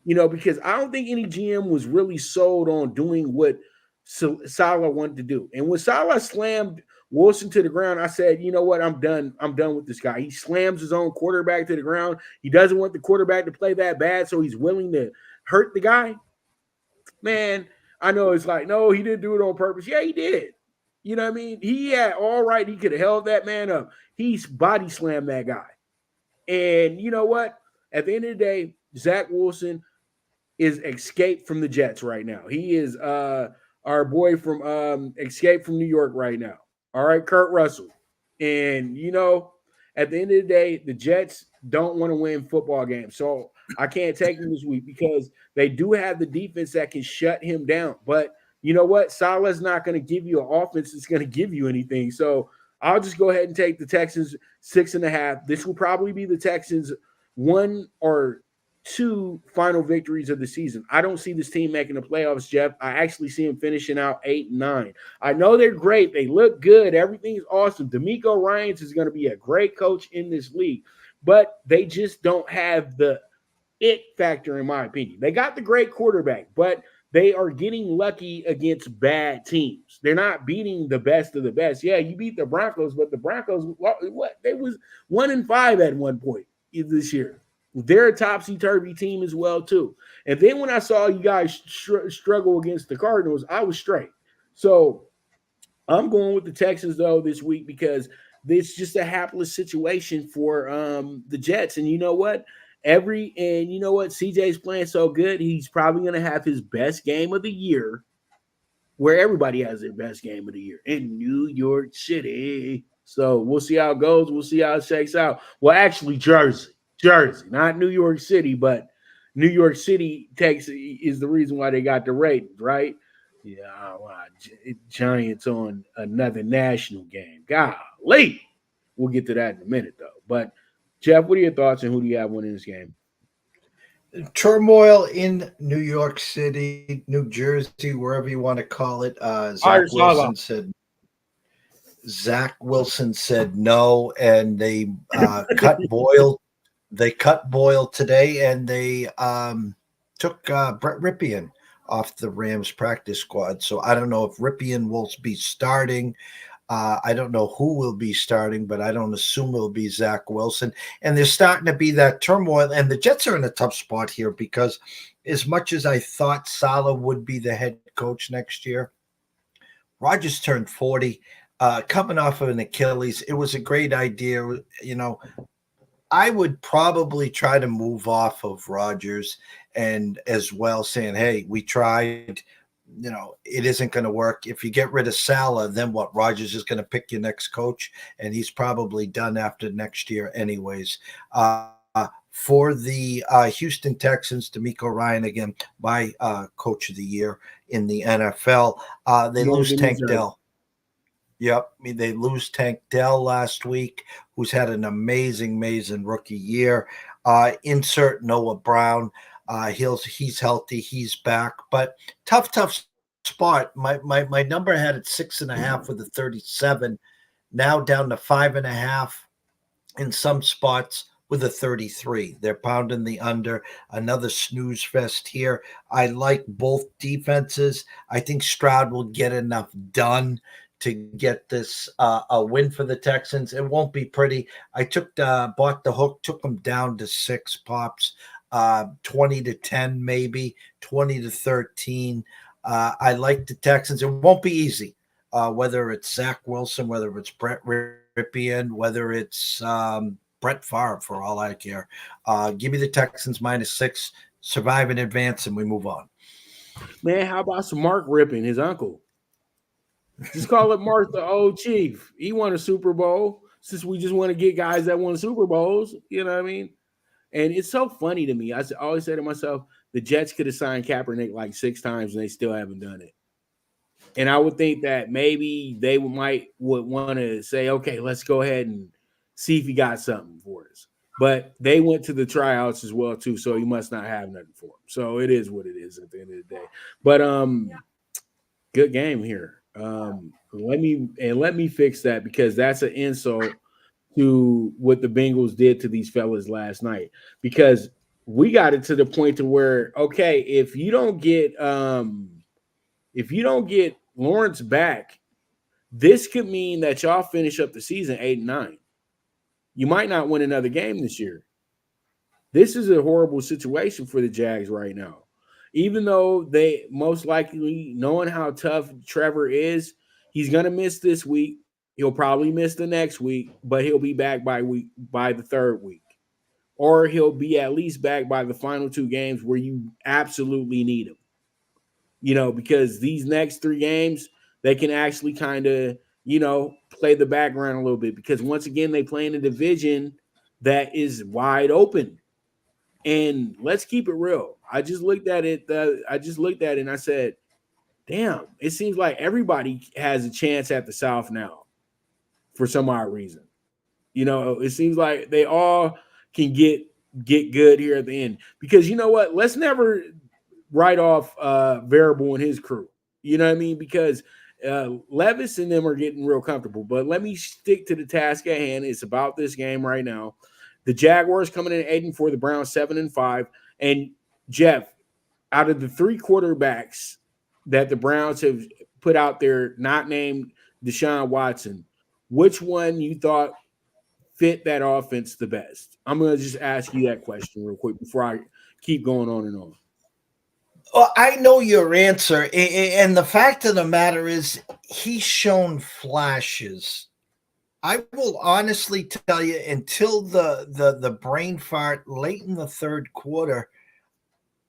You know, because I don't think any GM was really sold on doing what Salah wanted to do. And when Salah slammed Wilson to the ground, I said, you know what? I'm done. I'm done with this guy. He slams his own quarterback to the ground. He doesn't want the quarterback to play that bad, so he's willing to hurt the guy. Man, I know it's like, no, he didn't do it on purpose. Yeah, he did. You know what I mean? He had all right. He could have held that man up. He's body slammed that guy. And you know what? At the end of the day, Zach Wilson is escaped from the Jets right now. He is our boy from Escape from New York right now. All right, Kurt Russell. And, you know, at the end of the day, the Jets don't want to win football games. So I can't take him this week because they do have the defense that can shut him down. But you know what? Salah's not going to give you an offense that's going to give you anything. So I'll just go ahead and take the Texans 6.5. This will probably be the Texans' 1 or 2 final victories of the season. I don't see this team making the playoffs, Jeff. I actually see them finishing out 8-9. I know they're great. They look good. Everything's awesome. DeMeco Ryans is going to be a great coach in this league, but they just don't have the it factor, in my opinion. They got the great quarterback, but they are getting lucky against bad teams. They're not beating the best of the best. Yeah, you beat the Broncos, but the Broncos, what? They was 1-5 at one point this year. They're a topsy-turvy team as well, too. And then when I saw you guys struggle against the Cardinals, I was straight. So I'm going with the Texans, though, this week because it's just a hapless situation for the Jets. And you know what? CJ's playing so good, he's probably going to have his best game of the year where everybody has their best game of the year in New York City. So we'll see how it goes. We'll see how it shakes out. Well, actually, Jersey, not New York City, but New York City is the reason why they got the ratings, right? Yeah, Giants on another national game. Golly. We'll get to that in a minute, though. But, Jeff, what are your thoughts and who do you have winning this game? Turmoil in New York City, New Jersey, wherever you want to call it. Zach Wilson said no, and they cut Boyle. They cut Boyle today, and they took Brett Ripien off the Rams practice squad. So I don't know if Ripien will be starting. I don't know who will be starting, but I don't assume it will be Zach Wilson. And there's starting to be that turmoil. And the Jets are in a tough spot here because as much as I thought Saleh would be the head coach next year, Rodgers turned 40, coming off of an Achilles. It was a great idea. You know, I would probably try to move off of Rodgers and as well saying, hey, we tried. You know, it isn't going to work. If you get rid of Saleh, then what? Rodgers is going to pick your next coach, and he's probably done after next year anyways. For the Houston Texans, DeMeco Ryan, again, my coach of the year in the NFL, they lose Tank Dell. Yep, they lose Tank Dell last week, who's had an amazing rookie year. Insert Noah Brown. He's healthy. He's back, but tough spot. My number had it 6.5 with a 37, now down to 5.5 in some spots with a 33. They're pounding the under. Another snooze fest here. I like both defenses. I think Stroud will get enough done to get this a win for the Texans. It won't be pretty. I bought the hook, took them down to 6 pops. 20-10, maybe 20-13. I like the Texans. It won't be easy, whether it's Zach Wilson, whether it's Brett Ripien, whether it's Brett Favre, for all I care. Give me the Texans -6, survive in advance, and we move on. Man, how about some Mark Ripien, his uncle? Just call it Mark the old chief. He won a Super Bowl. Since we just want to get guys that won Super Bowls, you know what I mean? And it's so funny to me. I always say to myself, the Jets could have signed Kaepernick like 6 times and they still haven't done it. And I would think that maybe they would want to say, okay, let's go ahead and see if he got something for us. But they went to the tryouts as well, too, so he must not have nothing for him. So it is what it is at the end of the day. But good game here. Let me fix that because that's an insult to what the Bengals did to these fellas last night, because we got it to the point to where, okay, if you don't get If you don't get Lawrence back, this could mean that y'all finish up the season 8-9. You might not win another game this year. This is a horrible situation for the Jags right now. Even though they most likely, knowing how tough Trevor is, he's going to miss this week. He'll probably miss the next week, but he'll be back by the third week. Or he'll be at least back by the final 2 games where you absolutely need him. Because these next 3 games, they can actually kind of, play the background a little bit. Because once again, they play in a division that is wide open. And let's keep it real. I just looked at it and I said, damn, it seems like everybody has a chance at the South now for some odd reason. It seems like they all can get good here at the end. Because you know what? Let's never write off Variable and his crew. You know what I mean? Because Levis and them are getting real comfortable. But let me stick to the task at hand. It's about this game right now. The Jaguars coming in at 8-4, the Browns 7-5. And Jeff, out of the 3 quarterbacks that the Browns have put out there, not named Deshaun Watson, which one you thought fit that offense the best? I'm going to just ask you that question real quick before I keep going on and on. Well, I know your answer. And the fact of the matter is he's shown flashes. I will honestly tell you, until the brain fart late in the third quarter,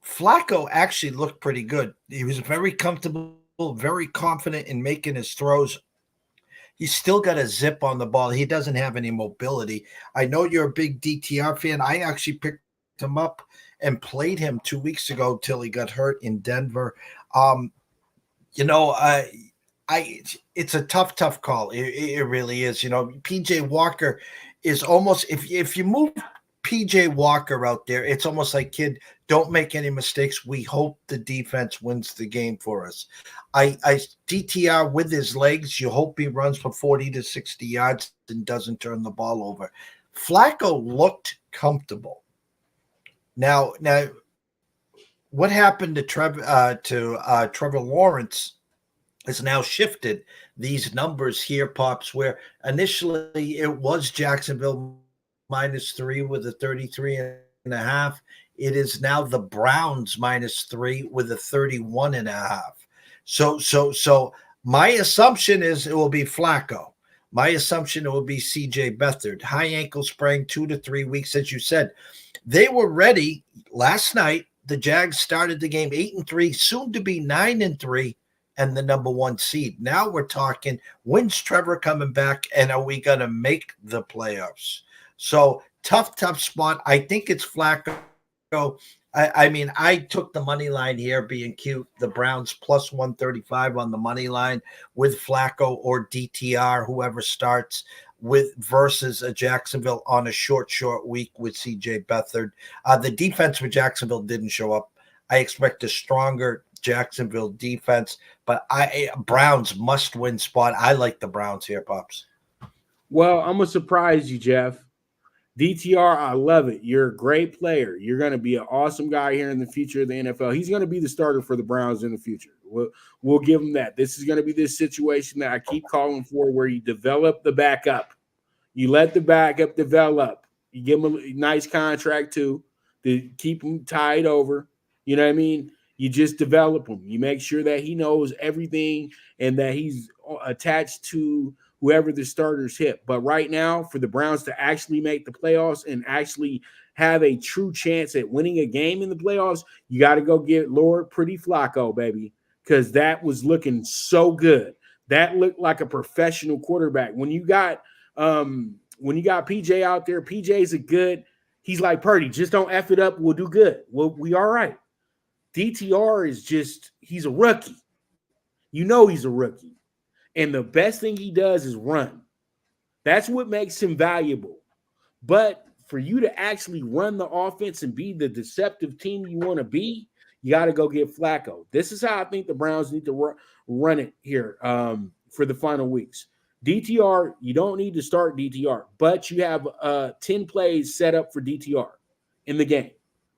Flacco actually looked pretty good. He was very comfortable, very confident in making his throws. He's still got a zip on the ball. He doesn't have any mobility. I know you're a big DTR fan. I actually picked him up and played him 2 weeks ago till he got hurt in Denver. It's a tough call. It really is. PJ Walker is almost, if you move PJ Walker out there, it's almost like, kid, don't make any mistakes. We hope the defense wins the game for us. I DTR with his legs, you hope he runs for 40 to 60 yards and doesn't turn the ball over. Flacco looked comfortable. Now, what happened to Trevor Lawrence has now shifted these numbers here, Pops, where initially it was Jacksonville -3 with a 33.5. It is now the Browns -3 with a 31.5. So my assumption is it will be Flacco. My assumption it will be CJ Beathard. High ankle sprain, 2 to 3 weeks, as you said. They were ready last night. The Jags started the game 8-3, soon to be 9-3. And the number 1 seed. Now we're talking, when's Trevor coming back, and are we going to make the playoffs? So tough spot. I think it's Flacco. I took the money line here, being cute. The Browns plus 135 on the money line with Flacco or DTR, whoever starts with versus a Jacksonville on a short week with CJ Beathard. The defense for Jacksonville didn't show up. I expect a stronger Jacksonville defense, but Browns must-win spot. I like the Browns here, Pops. Well, I'm going to surprise you, Jeff. DTR, I love it. You're a great player. You're going to be an awesome guy here in the future of the NFL. He's going to be the starter for the Browns in the future. We'll give him that. This is going to be this situation that I keep calling for, where you develop the backup. You let the backup develop. You give him a nice contract, too, to keep him tied over. You know what I mean? You just develop him. You make sure that he knows everything and that he's attached to whoever the starters hit. But right now, for the Browns to actually make the playoffs and actually have a true chance at winning a game in the playoffs, you got to go get Lord Pretty Flacco, baby, because that was looking so good. That looked like a professional quarterback. When you got PJ out there, PJ's he's like Purdy, just don't F it up. We'll do good. We all right. DTR is he's a rookie. He's a rookie. And the best thing he does is run. That's what makes him valuable. But for you to actually run the offense and be the deceptive team you want to be, you got to go get Flacco. This is how I think the Browns need to run it here for the final weeks. DTR, you don't need to start DTR, but you have 10 plays set up for DTR in the game.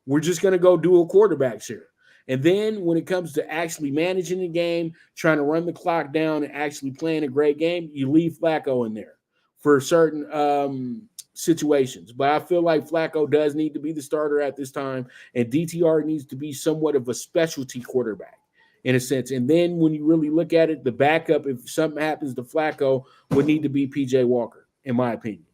We're just going to go dual quarterbacks here. And then when it comes to actually managing the game, trying to run the clock down and actually playing a great game, you leave Flacco in there for certain situations. But I feel like Flacco does need to be the starter at this time, and DTR needs to be somewhat of a specialty quarterback in a sense. And then when you really look at it, the backup, if something happens to Flacco, would need to be PJ Walker, in my opinion.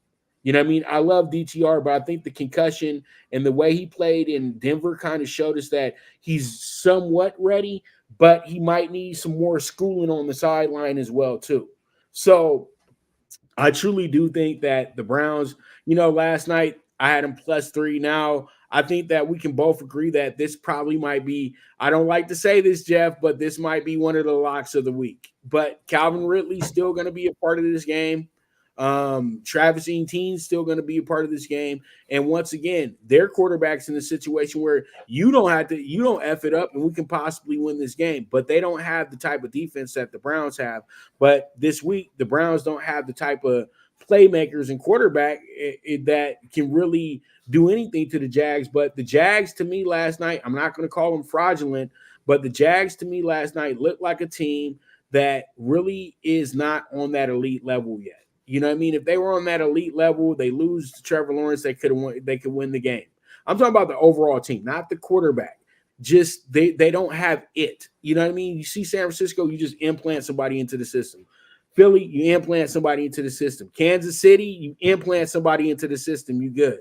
You know what I mean? I love DTR, but I think the concussion and the way he played in Denver kind of showed us that he's somewhat ready, but he might need some more schooling on the sideline as well, too. So I truly do think that the Browns, last night I had them +3. Now, I think that we can both agree that this probably might be, I don't like to say this, Jeff, but this might be one of the locks of the week. But Calvin Ridley's still going to be a part of this game. Travis Etienne's still going to be a part of this game. And once again, their quarterback's in a situation where you don't F it up and we can possibly win this game. But they don't have the type of defense that the Browns have. But this week, the Browns don't have the type of playmakers and quarterback that can really do anything to the Jags. But the Jags, to me, last night, I'm not going to call them fraudulent, but the Jags, to me, last night looked like a team that really is not on that elite level yet. You know what I mean? If they were on that elite level, they lose to Trevor Lawrence, they could win the game. I'm talking about the overall team, not the quarterback. Just they don't have it. You know what I mean? You see San Francisco, you just implant somebody into the system. Philly, you implant somebody into the system. Kansas City, you implant somebody into the system, you good.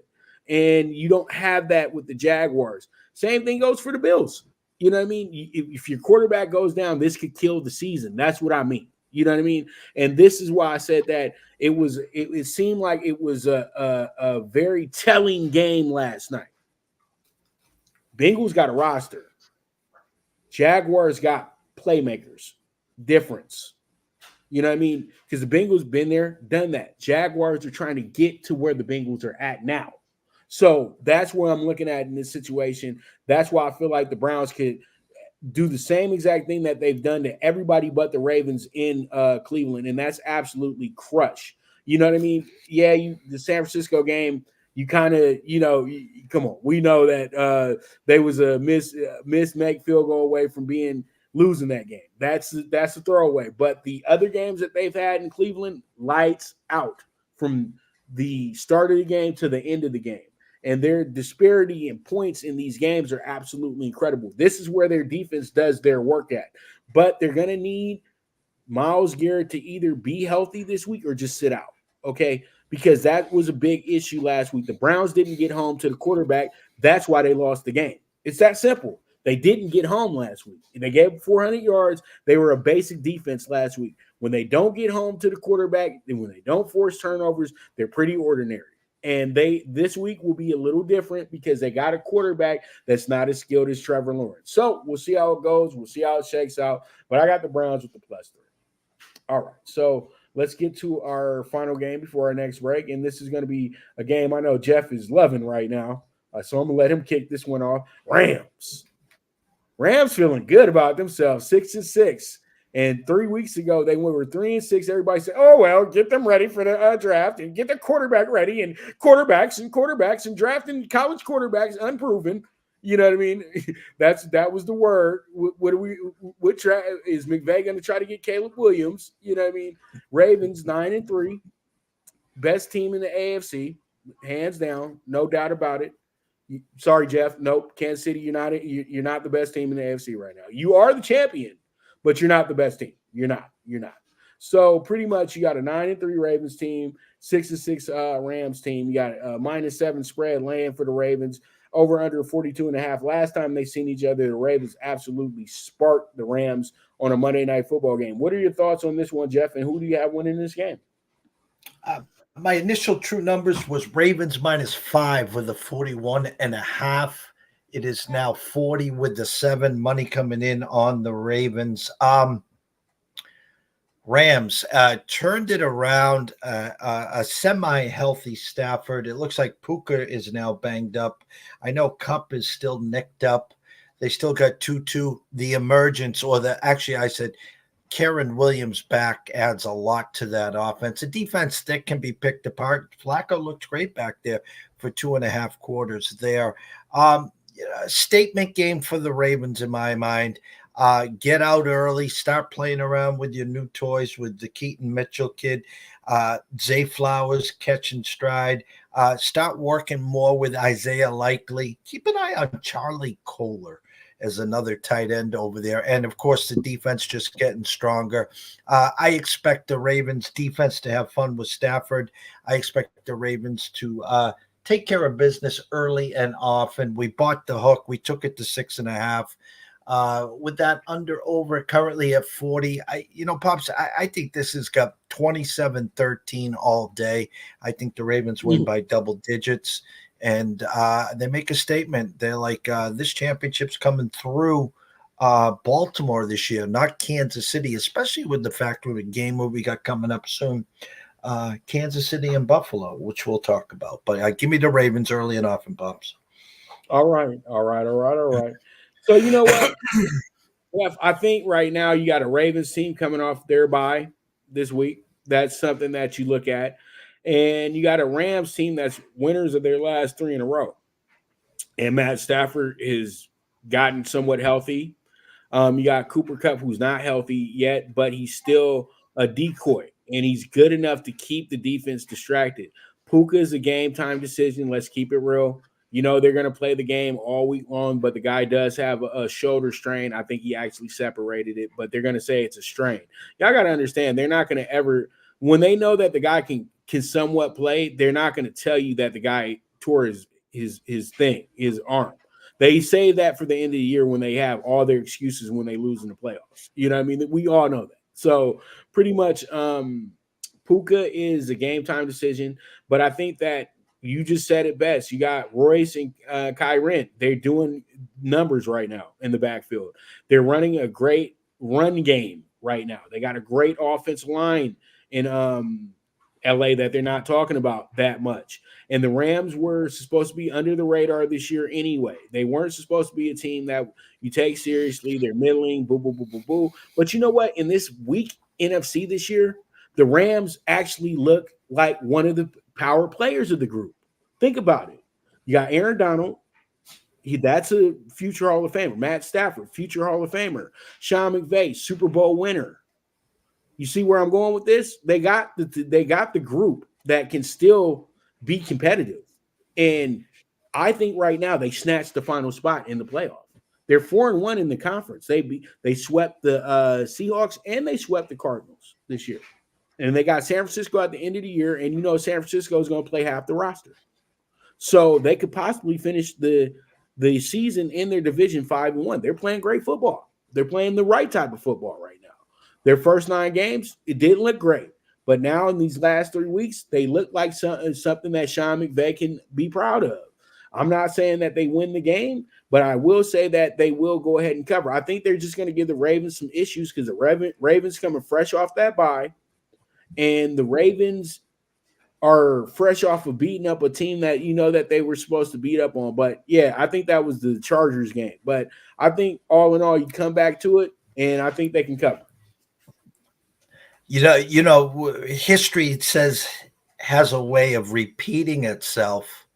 And you don't have that with the Jaguars. Same thing goes for the Bills. You know what I mean? If your quarterback goes down, this could kill the season. That's what I mean. You know what I mean? And this is why I said that it seemed like it was a very telling game last night. Bengals got a roster. Jaguars got playmakers. Difference. You know what I mean? Because the Bengals been there, done that. Jaguars are trying to get to where the Bengals are at now. So that's where I'm looking at in this situation. That's why I feel like the Browns could do the same exact thing that they've done to everybody but the Ravens in Cleveland, and that's absolutely crush. You know what I mean? Yeah, the San Francisco game, you kind of, come on. We know that they was a make field goal away from losing that game. That's a throwaway. But the other games that they've had in Cleveland, lights out from the start of the game to the end of the game. And their disparity in points in these games are absolutely incredible. This is where their defense does their work at. But they're going to need Myles Garrett to either be healthy this week or just sit out, okay? Because that was a big issue last week. The Browns didn't get home to the quarterback. That's why they lost the game. It's that simple. They didn't get home last week. And they gave 400 yards. They were a basic defense last week. When they don't get home to the quarterback and when they don't force turnovers, they're pretty ordinary. And this week will be a little different because they got a quarterback that's not as skilled as Trevor Lawrence. So we'll see how it goes. We'll see how it shakes out. But I got the Browns with the +3. All right. So let's get to our final game before our next break. And this is going to be a game I know Jeff is loving right now. So I'm going to let him kick this one off. Rams feeling good about themselves, 6-6. And 3 weeks ago, they were 3-6. Everybody said, oh, well, get them ready for the draft and get the quarterback ready and quarterbacks and drafting college quarterbacks unproven. You know what I mean? That was the word. Is McVay going to try to get Caleb Williams? You know what I mean? Ravens 9-3, best team in the AFC, hands down, no doubt about it. Sorry, Jeff. Nope. Kansas City, you're not the best team in the AFC right now. You are the champion, but you're not the best team. You're not. So pretty much you got a 9-3 Ravens team, 6-6 Rams team. You got a -7 spread laying for the Ravens, over under 42.5. Last time they seen each other, the Ravens absolutely sparked the Rams on a Monday Night Football game. What are your thoughts on this one, Jeff, and who do you have winning this game? My initial true numbers was Ravens -5 with a 41.5. It is now 40 with the 7. Money coming in on the Ravens. Rams turned it around. A semi-healthy Stafford. It looks like Puka is now banged up. I know Kupp is still nicked up. They still got Tutu. The emergence, I said Karen Williams back adds a lot to that offense. A defense that can be picked apart. Flacco looked great back there for 2.5 quarters there. statement game for the Ravens in my mind. Get out early, start playing around with your new toys with the Keaton Mitchell kid, Zay Flowers catching stride. Start working more with Isaiah Likely. Keep an eye on Charlie Kohler as another tight end over there. And of course, the defense just getting stronger. I expect the Ravens defense to have fun with Stafford. I expect the Ravens to take care of business early and often. We bought the hook. We took it to 6.5. With that under over currently at 40, Pops, I think this has got 27-13 all day. I think the Ravens win by double digits, and they make a statement. They're like, this championship's coming through Baltimore this year, not Kansas City, especially with the fact of the game we got coming up soon. Kansas City and Buffalo, which we'll talk about. But give me the Ravens early and often, Pops. All right. So you know what? Jeff, I think right now you got a Ravens team coming off their bye this week. That's something that you look at. And you got a Rams team that's winners of their last 3 in a row. And Matt Stafford has gotten somewhat healthy. You got Cooper Kupp, who's not healthy yet, but he's still a decoy. And he's good enough to keep the defense distracted. Puka is a game-time decision. Let's keep it real. They're going to play the game all week long, but the guy does have a shoulder strain. I think he actually separated it, but they're going to say it's a strain. Y'all got to understand, they're not going to ever – when they know that the guy can somewhat play, they're not going to tell you that the guy tore his arm. They say that for the end of the year when they have all their excuses when they lose in the playoffs. You know what I mean? We all know that. So pretty much Puka is a game-time decision, but I think that you just said it best. You got Royce and Kyren. They're doing numbers right now in the backfield. They're running a great run game right now. They got a great offensive line in LA that they're not talking about that much. And the Rams were supposed to be under the radar this year anyway. They weren't supposed to be a team that you take seriously. They're middling, boo, boo, boo, boo, boo. But you know what? In this weak NFC this year, the Rams actually look like one of the power players of the group. Think about it. You got Aaron Donald. That's a future Hall of Famer. Matt Stafford, future Hall of Famer. Sean McVay, Super Bowl winner. You see where I'm going with this? They got the group that can still be competitive. And I think right now they snatched the final spot in the playoff. They're 4-1 in the conference. They swept the Seahawks and they swept the Cardinals this year. And they got San Francisco at the end of the year, and San Francisco is going to play half the roster. So they could possibly finish the season in their division 5-1. They're playing great football. They're playing the right type of football right now. Their first 9 games, it didn't look great. But now in these last 3 weeks, they look like something that Sean McVay can be proud of. I'm not saying that they win the game, but I will say that they will go ahead and cover. I think they're just going to give the Ravens some issues because the Ravens coming fresh off that bye. And the Ravens are fresh off of beating up a team that that they were supposed to beat up on. But, yeah, I think that was the Chargers game. But I think all in all, you come back to it, and I think they can cover. History has a way of repeating itself.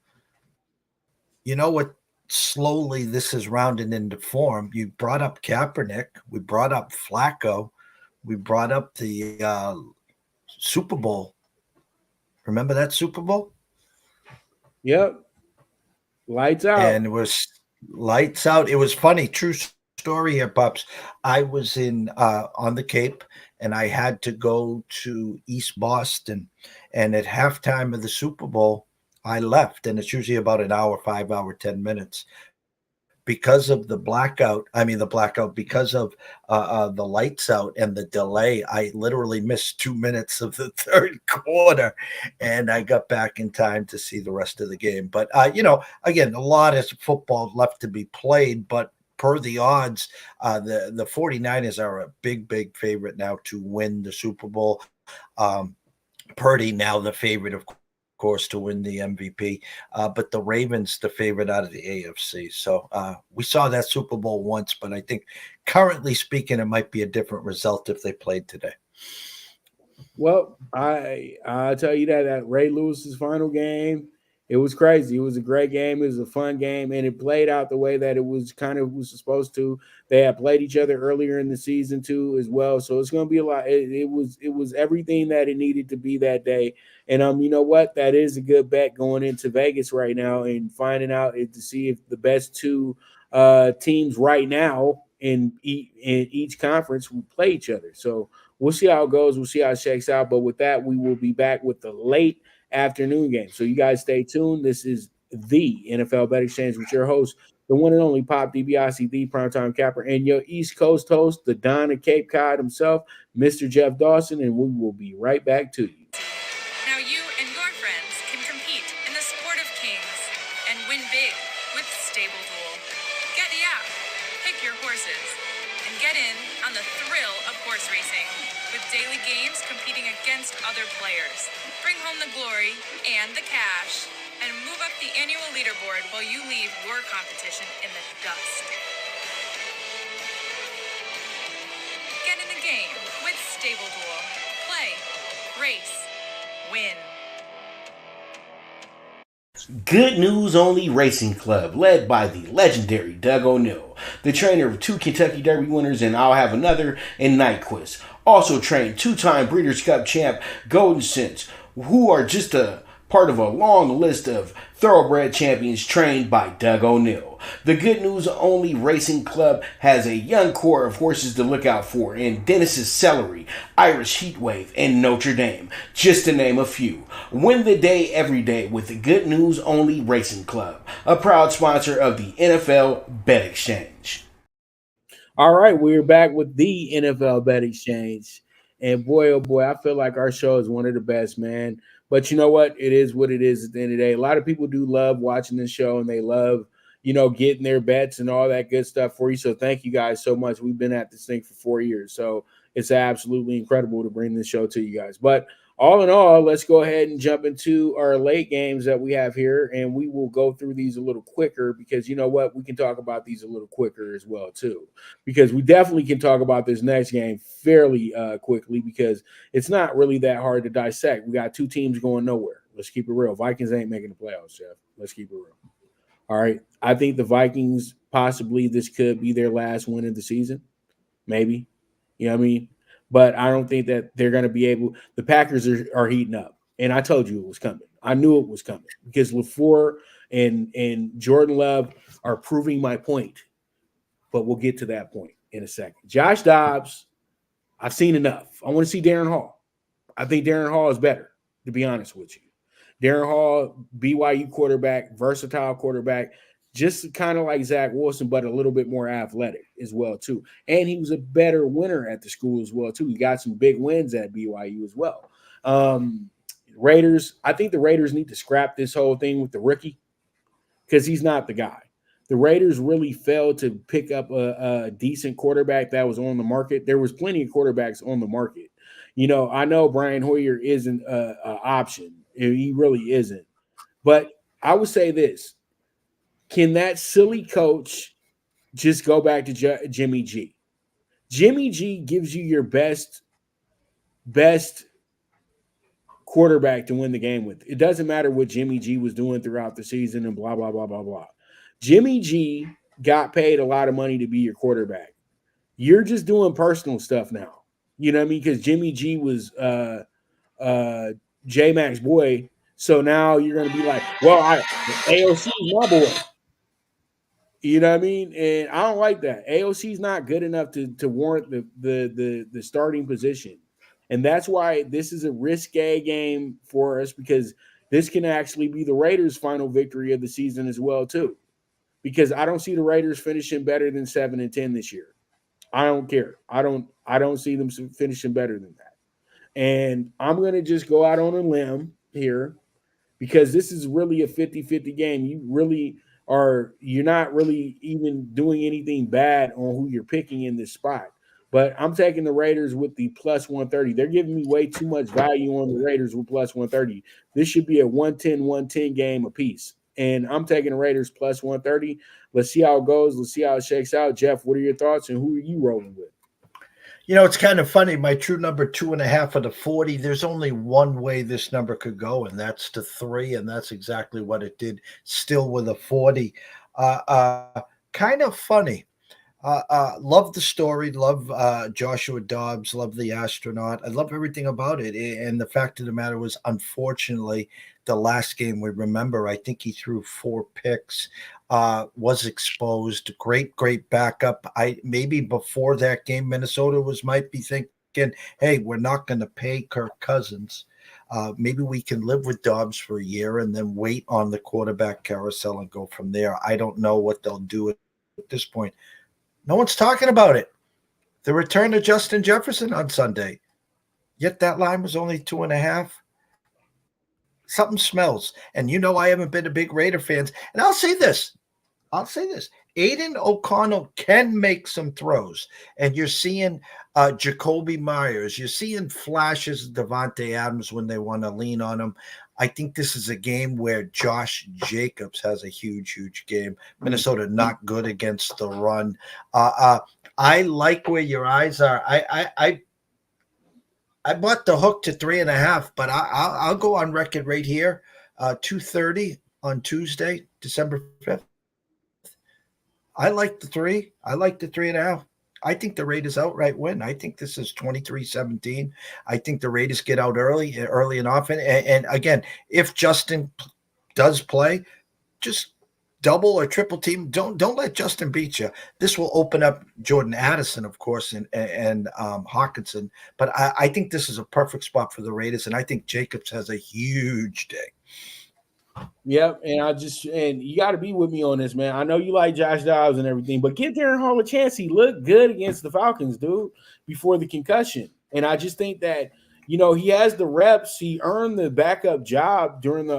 You know what? Slowly this is rounding into form. You brought up Kaepernick. We brought up Flacco. We brought up the Super Bowl. Remember that Super Bowl? Yep. Lights out. And it was lights out. It was funny. True story here, Pops. I was in on the Cape, and I had to go to East Boston. And at halftime of the Super Bowl, I left, and it's usually about an hour, 5 hour, 10 minutes. Because of the blackout, because of the lights out and the delay, I literally missed 2 minutes of the third quarter, and I got back in time to see the rest of the game. But, again, a lot of football left to be played, but per the odds, the 49ers are a big, big favorite now to win the Super Bowl. Purdy now the favorite, of course, to win the MVP, but the Ravens the favorite out of the AFC. So we saw that Super Bowl once, but I think currently speaking, it might be a different result if they played today. Well, I tell you that Ray Lewis's final game, It was crazy. It was a great game. It was a fun game, and it played out the way that it was supposed to. They had played each other earlier in the season too, as well. So it's going to be a lot. It was everything that it needed to be that day. And you know what? That is a good bet going into Vegas right now and finding out to see if the best two teams right now in each conference will play each other. So we'll see how it goes. We'll see how it shakes out. But with that, we will be back with the late afternoon game. So you guys stay tuned. This is the NFL Bet Exchange with your host, the one and only Pop DiBiase, the primetime capper, and your East Coast host, the Don of Cape Cod himself, Mr. Jeff Dawson, and we will be right back to you. Now you and your friends can compete in the sport of kings and win big with Stable Duel. Get the app, pick your horses, and get in on the thrill of horse racing with daily games competing against other players. Bring home the glory and the cash, and move up the annual leaderboard while you leave your competition in the dust. Get in the game with Stable Duel. Play, race, win. Good News Only Racing Club, led by the legendary Doug O'Neill, the trainer of 2 Kentucky Derby winners, and I'll have another in Nyquist. Also trained 2-time Breeders' Cup champ Golden Sense, who are just a part of a long list of thoroughbred champions trained by Doug O'Neill. The Good News Only Racing Club has a young core of horses to look out for in Dennis's Celery, Irish Heatwave, and Notre Dame, just to name a few. Win the day every day with the Good News Only Racing Club, a proud sponsor of the NFL Bet Exchange. All right, we're back with the NFL Bet Exchange. And boy, oh boy, I feel like our show is one of the best, man. But you know what? It is what it is at the end of the day. A lot of people do love watching this show, and they love, getting their bets and all that good stuff for you. So thank you guys so much. We've been at this thing for 4 years. So it's absolutely incredible to bring this show to you guys. But all in all, let's go ahead and jump into our late games that we have here, and we will go through these a little quicker because you know what? We can talk about these a little quicker as well, too, because we definitely can talk about this next game fairly quickly because it's not really that hard to dissect. We got 2 teams going nowhere. Let's keep it real. Vikings ain't making the playoffs, Jeff. Let's keep it real. All right. I think the Vikings, possibly this could be their last win of the season. Maybe. You know what I mean? But I don't think that they're going to be able – the Packers are heating up. And I told you it was coming. I knew it was coming because LaFleur and Jordan Love are proving my point. But we'll get to that point in a second. Josh Dobbs, I've seen enough. I want to see Darren Hall. I think Darren Hall is better, to be honest with you. Darren Hall, BYU quarterback, versatile quarterback, just kind of like Zach Wilson, but a little bit more athletic as well, too. And he was a better winner at the school as well, too. He got some big wins at BYU as well. Raiders, I think the Raiders need to scrap this whole thing with the rookie because he's not the guy. The Raiders really failed to pick up a decent quarterback that was on the market. There was plenty of quarterbacks on the market. I know Brian Hoyer isn't an option. He really isn't. But I would say this. Can that silly coach just go back to Jimmy G? Jimmy G gives you your best quarterback to win the game with. It doesn't matter what Jimmy G was doing throughout the season and blah, blah, blah, blah, blah. Jimmy G got paid a lot of money to be your quarterback. You're just doing personal stuff now. You know what I mean? Because Jimmy G was J-Mac's boy. So now you're going to be like, well, AOC is my boy. You know what I mean? And I don't like that. AOC is not good enough to warrant the starting position. And that's why this is a risque game for us because this can actually be the Raiders' final victory of the season as well, too. Because I don't see the Raiders finishing better than 7-10 this year. I don't care. I don't see them finishing better than that. And I'm going to just go out on a limb here because this is really a 50-50 game. You're not really even doing anything bad on who you're picking in this spot. But I'm taking the Raiders with the plus 130. They're giving me way too much value on the Raiders with plus 130. This should be a 110 game apiece. And I'm taking the Raiders plus 130. Let's see how it goes. Let's see how it shakes out. Jeff, what are your thoughts and who are you rolling with? It's kind of funny. My true number 2.5 of the 40. There's only one way this number could go, and that's to 3, and that's exactly what it did. Still with a 40. Kind of funny. Love the story. Love Joshua Dobbs. Love the astronaut. I love everything about it. And the fact of the matter was, unfortunately, the last game we remember, I think he threw 4 picks. Was exposed. Great backup. Maybe before that game, Minnesota might be thinking, hey, we're not going to pay Kirk Cousins. Maybe we can live with Dobbs for a year and then wait on the quarterback carousel and go from there. I don't know what they'll do at this point. No one's talking about it. The return of Justin Jefferson on Sunday. Yet that line was only 2.5. Something smells. And I haven't been a big Raider fan. And I'll say this. Aiden O'Connell can make some throws. And you're seeing Jacoby Myers. You're seeing flashes of Devontae Adams when they want to lean on him. I think this is a game where Josh Jacobs has a huge game. Minnesota not good against the run. I like where your eyes are. I bought the hook to 3.5, but I'll go on record right here. 2:30 on Tuesday, December 5th. I like the 3. I like the 3.5. I think the Raiders outright win. I think this is 23-17. I think the Raiders get out early and often. And again, if Justin does play, just double or triple team. Don't let Justin beat you. This will open up Jordan Addison, of course, and Hawkinson. But I think this is a perfect spot for the Raiders, and I think Jacobs has a huge day. Yep, and you got to be with me on this, man. I know you like Josh Dobbs and everything, but give Darren Hall a chance. He looked good against the Falcons, dude, before the concussion. And I just think that he has the reps. He earned the backup job during the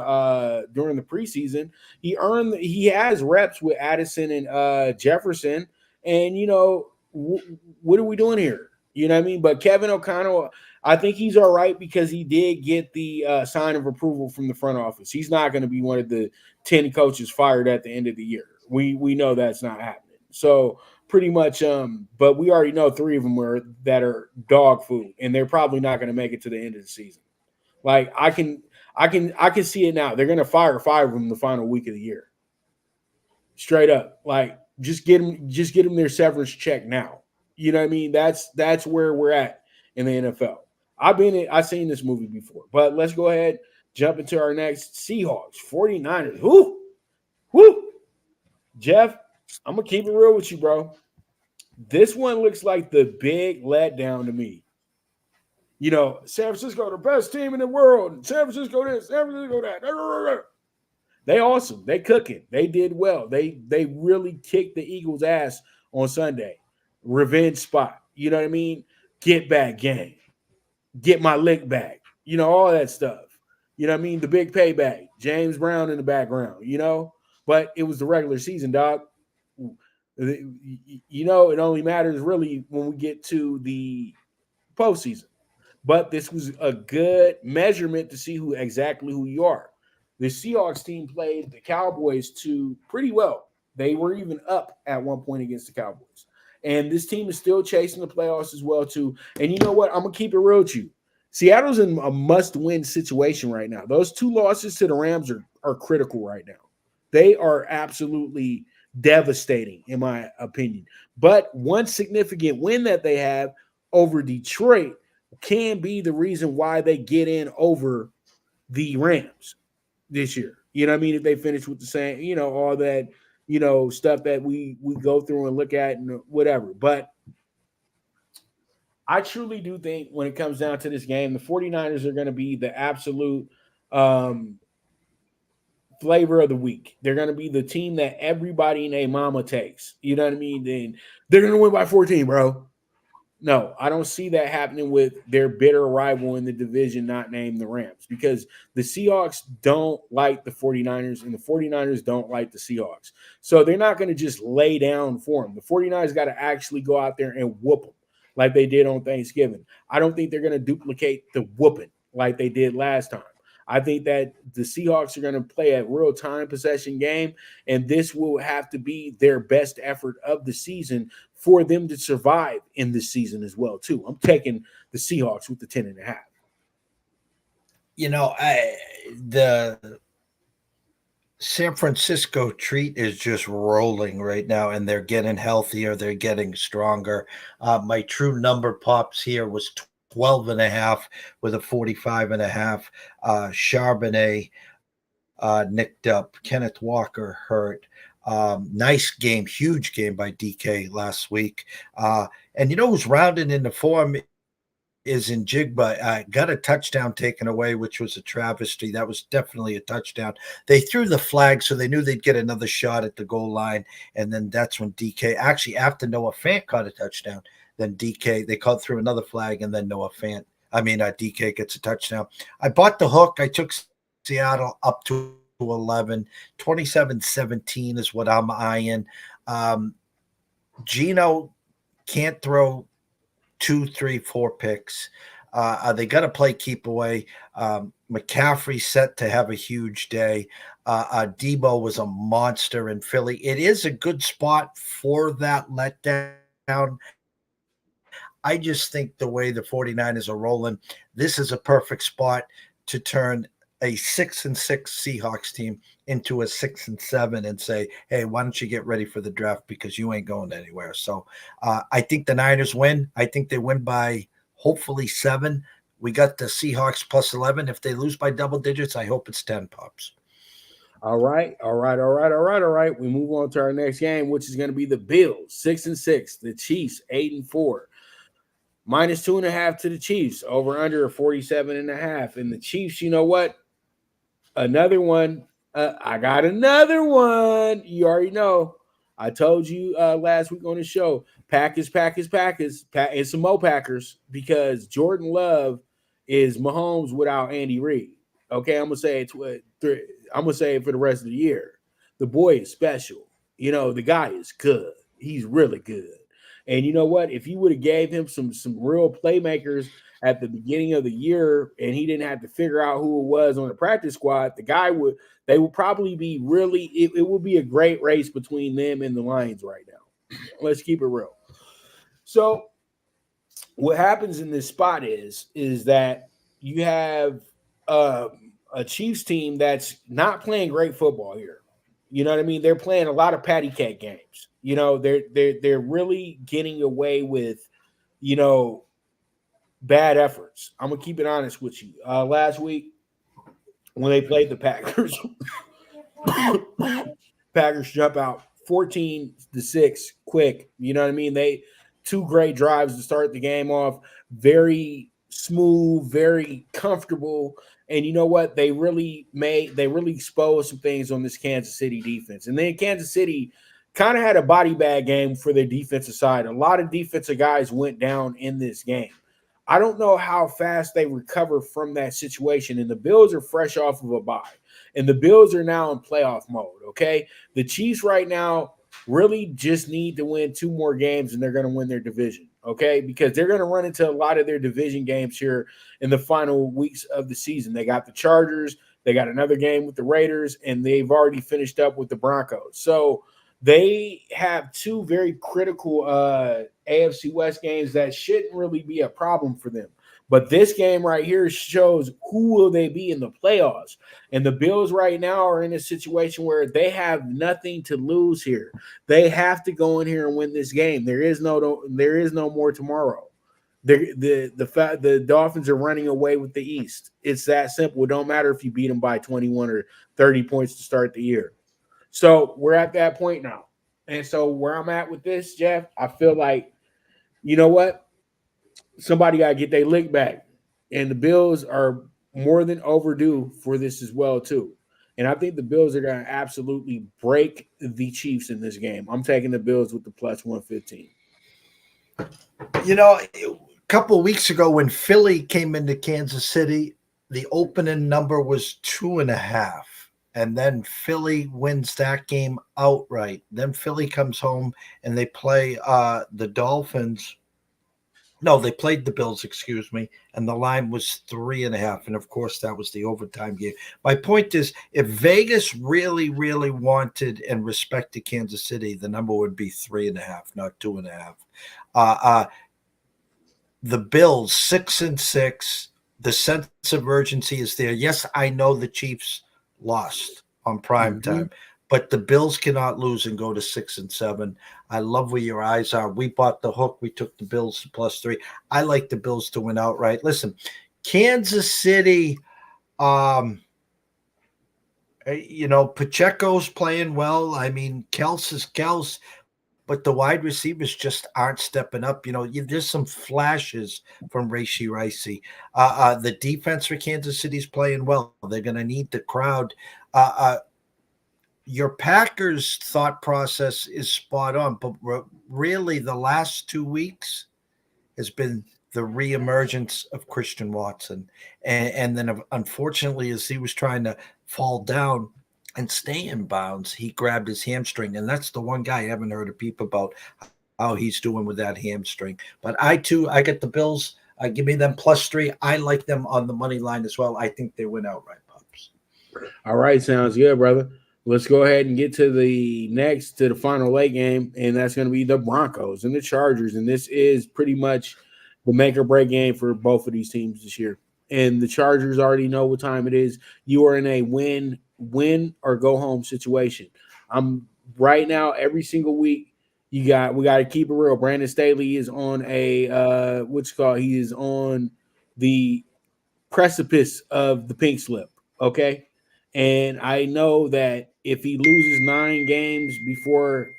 preseason. He has reps with Addison and Jefferson. And what are we doing here? You know what I mean? But Kevin O'Connell, I think he's all right because he did get the sign of approval from the front office. He's not going to be one of the 10 coaches fired at the end of the year. We know that's not happening. So pretty much, but we already know 3 of them that are dog food, and they're probably not going to make it to the end of the season. Like I can see it now. They're going to fire 5 of them the final week of the year. Straight up, like just get them their severance check now. You know what I mean? That's where we're at in the NFL. I've seen this movie before, but let's go ahead, jump into our next Seahawks, 49ers. Whoo. Jeff, I'm going to keep it real with you, bro. This one looks like the big letdown to me. San Francisco, the best team in the world. San Francisco this, San Francisco that. They awesome. They cooking. They did well. They really kicked the Eagles' ass on Sunday. Revenge spot. You know what I mean? Get back game. Get my lick back. All that stuff. You know what I mean? The big payback. James Brown in the background, But it was the regular season, dog. It only matters really when we get to the postseason. But this was a good measurement to see who you are. The Seahawks team played the Cowboys pretty well. They were even up at one point against the Cowboys. And this team is still chasing the playoffs as well, too. And you know what? I'm going to keep it real with you. Seattle's in a must-win situation right now. Those 2 losses to the Rams are critical right now. They are absolutely devastating, in my opinion. But one significant win that they have over Detroit can be the reason why they get in over the Rams this year. You know what I mean? If they finish with the same, all that, stuff that we go through and look at and whatever. But I truly do think when it comes down to this game, the 49ers are going to be the absolute flavor of the week. They're going to be the team that everybody in their mama takes. You know what I mean? Then they're going to win by 14, bro. No, I don't see that happening with their bitter rival in the division not named the Rams, because the Seahawks don't like the 49ers and the 49ers don't like the Seahawks. So they're not going to just lay down for them. The 49ers got to actually go out there and whoop them like they did on Thanksgiving. I don't think they're going to duplicate the whooping like they did last time. I think that the Seahawks are going to play a real time possession game, and this will have to be their best effort of the season for them to survive in this season as well, too. I'm taking the Seahawks with the 10.5. The San Francisco treat is just rolling right now, and they're getting healthier. They're getting stronger. My true number pops here was 12.5 with a 45.5. Charbonnet nicked up. Kenneth Walker hurt. Nice game, huge game by DK last week. And who's rounding into form is in Jigba. Got a touchdown taken away, which was a travesty. That was definitely a touchdown. They threw the flag, so they knew they'd get another shot at the goal line. And then that's when DK, actually after Noah Fant caught a touchdown, then DK, they called through another flag, and then DK gets a touchdown. I bought the hook. I took Seattle up to 11. 27-17 is what I'm eyeing. Geno can't throw 2, 3, 4 picks. They got to play keep away. McCaffrey set to have a huge day. Debo was a monster in Philly. It is a good spot for that letdown. I just think the way the 49ers are rolling, this is a perfect spot to turn a 6-6 Seahawks team into a 6-7 and say, hey, why don't you get ready for the draft, because you ain't going anywhere. So I think the Niners win. I think they win by hopefully 7. We got the Seahawks plus 11. If they lose by double digits, I hope it's 10 pops. All right. We move on to our next game, which is going to be the Bills 6-6, the Chiefs 8-4. Minus 2.5 to the Chiefs, over under 47.5. And the Chiefs, you know what? Another one. I got another one. You already know. I told you last week on the show, Packers, and some more Packers, because Jordan Love is Mahomes without Andy Reid. Okay, I'm gonna say it. I'm gonna say it for the rest of the year. The boy is special. The guy is good. He's really good. And you know what? If you would have gave him some real playmakers at the beginning of the year, and he didn't have to figure out who it was on the practice squad, they would probably be really. It would be a great race between them and the Lions right now. Let's keep it real. So, what happens in this spot is that you have a Chiefs team that's not playing great football here. You know what I mean? They're playing a lot of patty cake games. They're really getting away with, bad efforts. I'm gonna keep it honest with you. Last week when they played the Packers, Packers jump out 14-6 quick. You know what I mean? They 2 great drives to start the game off, very smooth, very comfortable. And you know what? They really exposed some things on this Kansas City defense. And then Kansas City kind of had a body bag game for their defensive side. A lot of defensive guys went down in this game. I don't know how fast they recover from that situation. And the Bills are fresh off of a bye. And the Bills are now in playoff mode, okay? The Chiefs right now really just need to win 2 more games, and they're going to win their division, okay? Because they're going to run into a lot of their division games here in the final weeks of the season. They got the Chargers. They got another game with the Raiders, and they've already finished up with the Broncos. So they have 2 very critical AFC West games that shouldn't really be a problem for them. But this game right here shows who will they be in the playoffs. And the Bills right now are in a situation where they have nothing to lose here. They have to go in here and win this game. There is no more tomorrow. The Dolphins are running away with the East. It's that simple. It don't matter if you beat them by 21 or 30 points to start the year. So we're at that point now. And so where I'm at with this, Jeff, I feel like, you know what? Somebody got to get their lick back. And the Bills are more than overdue for this as well, too. And I think the Bills are going to absolutely break the Chiefs in this game. I'm taking the Bills with the plus 115. A couple of weeks ago when Philly came into Kansas City, the opening number was 2.5. And then Philly wins that game outright. Then Philly comes home and they play the Dolphins. No, they played the Bills, excuse me, and the line was 3.5. And of course, that was the overtime game. My point is, if Vegas really, really wanted and respected Kansas City, the number would be 3.5, not 2.5. The Bills 6-6. The sense of urgency is there. Yes, I know the Chiefs lost on prime time, but the Bills cannot lose and go to 6-7. I love where your eyes are. We bought the hook. We took the Bills to +3. I like the Bills to win outright. Listen, Kansas City, Pacheco's playing well. I mean, Kels is Kels, but the wide receivers just aren't stepping up. There's some flashes from Rashee Ricey. The defense for Kansas City's playing well. They're going to need the crowd. Your Packers thought process is spot on, but really the last 2 weeks has been the reemergence of Christian Watson. And then unfortunately, as he was trying to fall down and stay in bounds, he grabbed his hamstring. And that's the one guy I haven't heard a peep about how he's doing with that hamstring. But I get the Bills. Give me them +3. I like them on the money line as well. I think they win outright, Pops. All right, sounds good, brother. Let's go ahead and get to the final leg game, and that's going to be the Broncos and the Chargers. And this is pretty much the make or break game for both of these teams this year. And the Chargers already know what time it is. You are in a win or go home situation. Right now, every single week, we got to keep it real. Brandon Staley is on he is on the precipice of the pink slip. Okay. And I know that if he loses 9 games before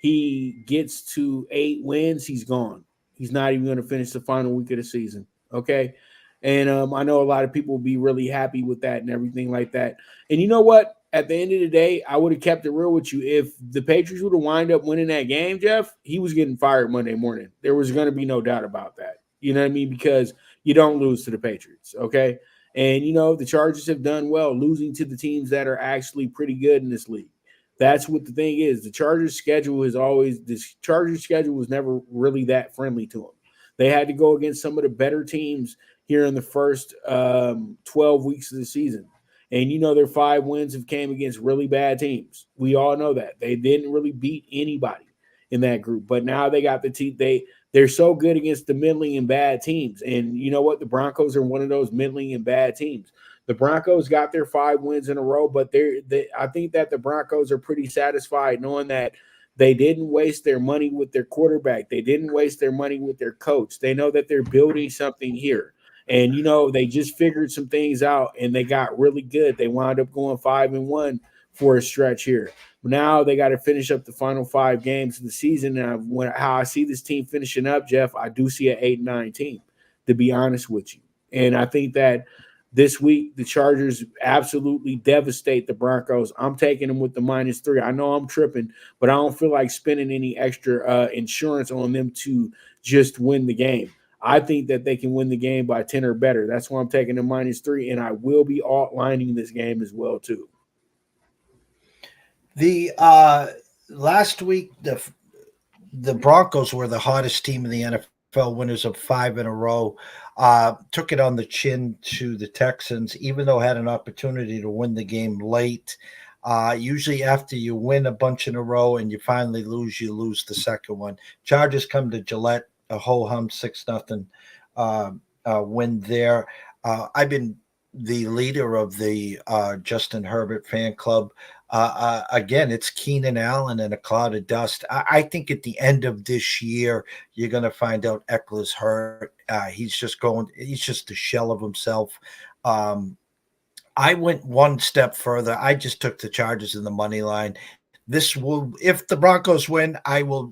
he gets to 8 wins, he's gone. He's not even going to finish the final week of the season. Okay. And I know a lot of people will be really happy with that and everything like that. And you know what? At the end of the day, I would have kept it real with you. If the Patriots would have wind up winning that game, Jeff, he was getting fired Monday morning. There was going to be no doubt about that. You know what I mean? Because you don't lose to the Patriots. Okay. And, the Chargers have done well losing to the teams that are actually pretty good in this league. That's what the thing is. The Chargers schedule was never really that friendly to them. They had to go against some of the better teams here in the first 12 weeks of the season. And, their 5 wins have came against really bad teams. We all know that. They didn't really beat anybody in that group. But now they got the team. They're so good against the middling and bad teams. And you know what? The Broncos are one of those middling and bad teams. The Broncos got their 5 wins in a row, but I think that the Broncos are pretty satisfied knowing that they didn't waste their money with their quarterback. They didn't waste their money with their coach. They know that they're building something here. And, they just figured some things out and they got really good. They wound up going 5-1 for a stretch here. Now they got to finish up the final 5 games of the season. And how I see this team finishing up, Jeff, I do see an 8-9 team, to be honest with you. And I think that this week the Chargers absolutely devastate the Broncos. I'm taking them with the -3. I know I'm tripping, but I don't feel like spending any extra insurance on them to just win the game. I think that they can win the game by 10 or better. That's why I'm taking the -3, and I will be outlining this game as well, too. The last week, the Broncos were the hottest team in the NFL, winners of 5 in a row. Took it on the chin to the Texans, even though had an opportunity to win the game late. Usually after you win a bunch in a row and you finally lose, you lose the second one. Chargers come to Gillette, a ho-hum 6-0 win there. I've been the leader of the Justin Herbert fan club. Again, it's Keenan Allen and a cloud of dust. I think at the end of this year, you're going to find out Eckler's hurt. He's just a shell of himself. I went one step further. I just took the Chargers in the money line. If the Broncos win,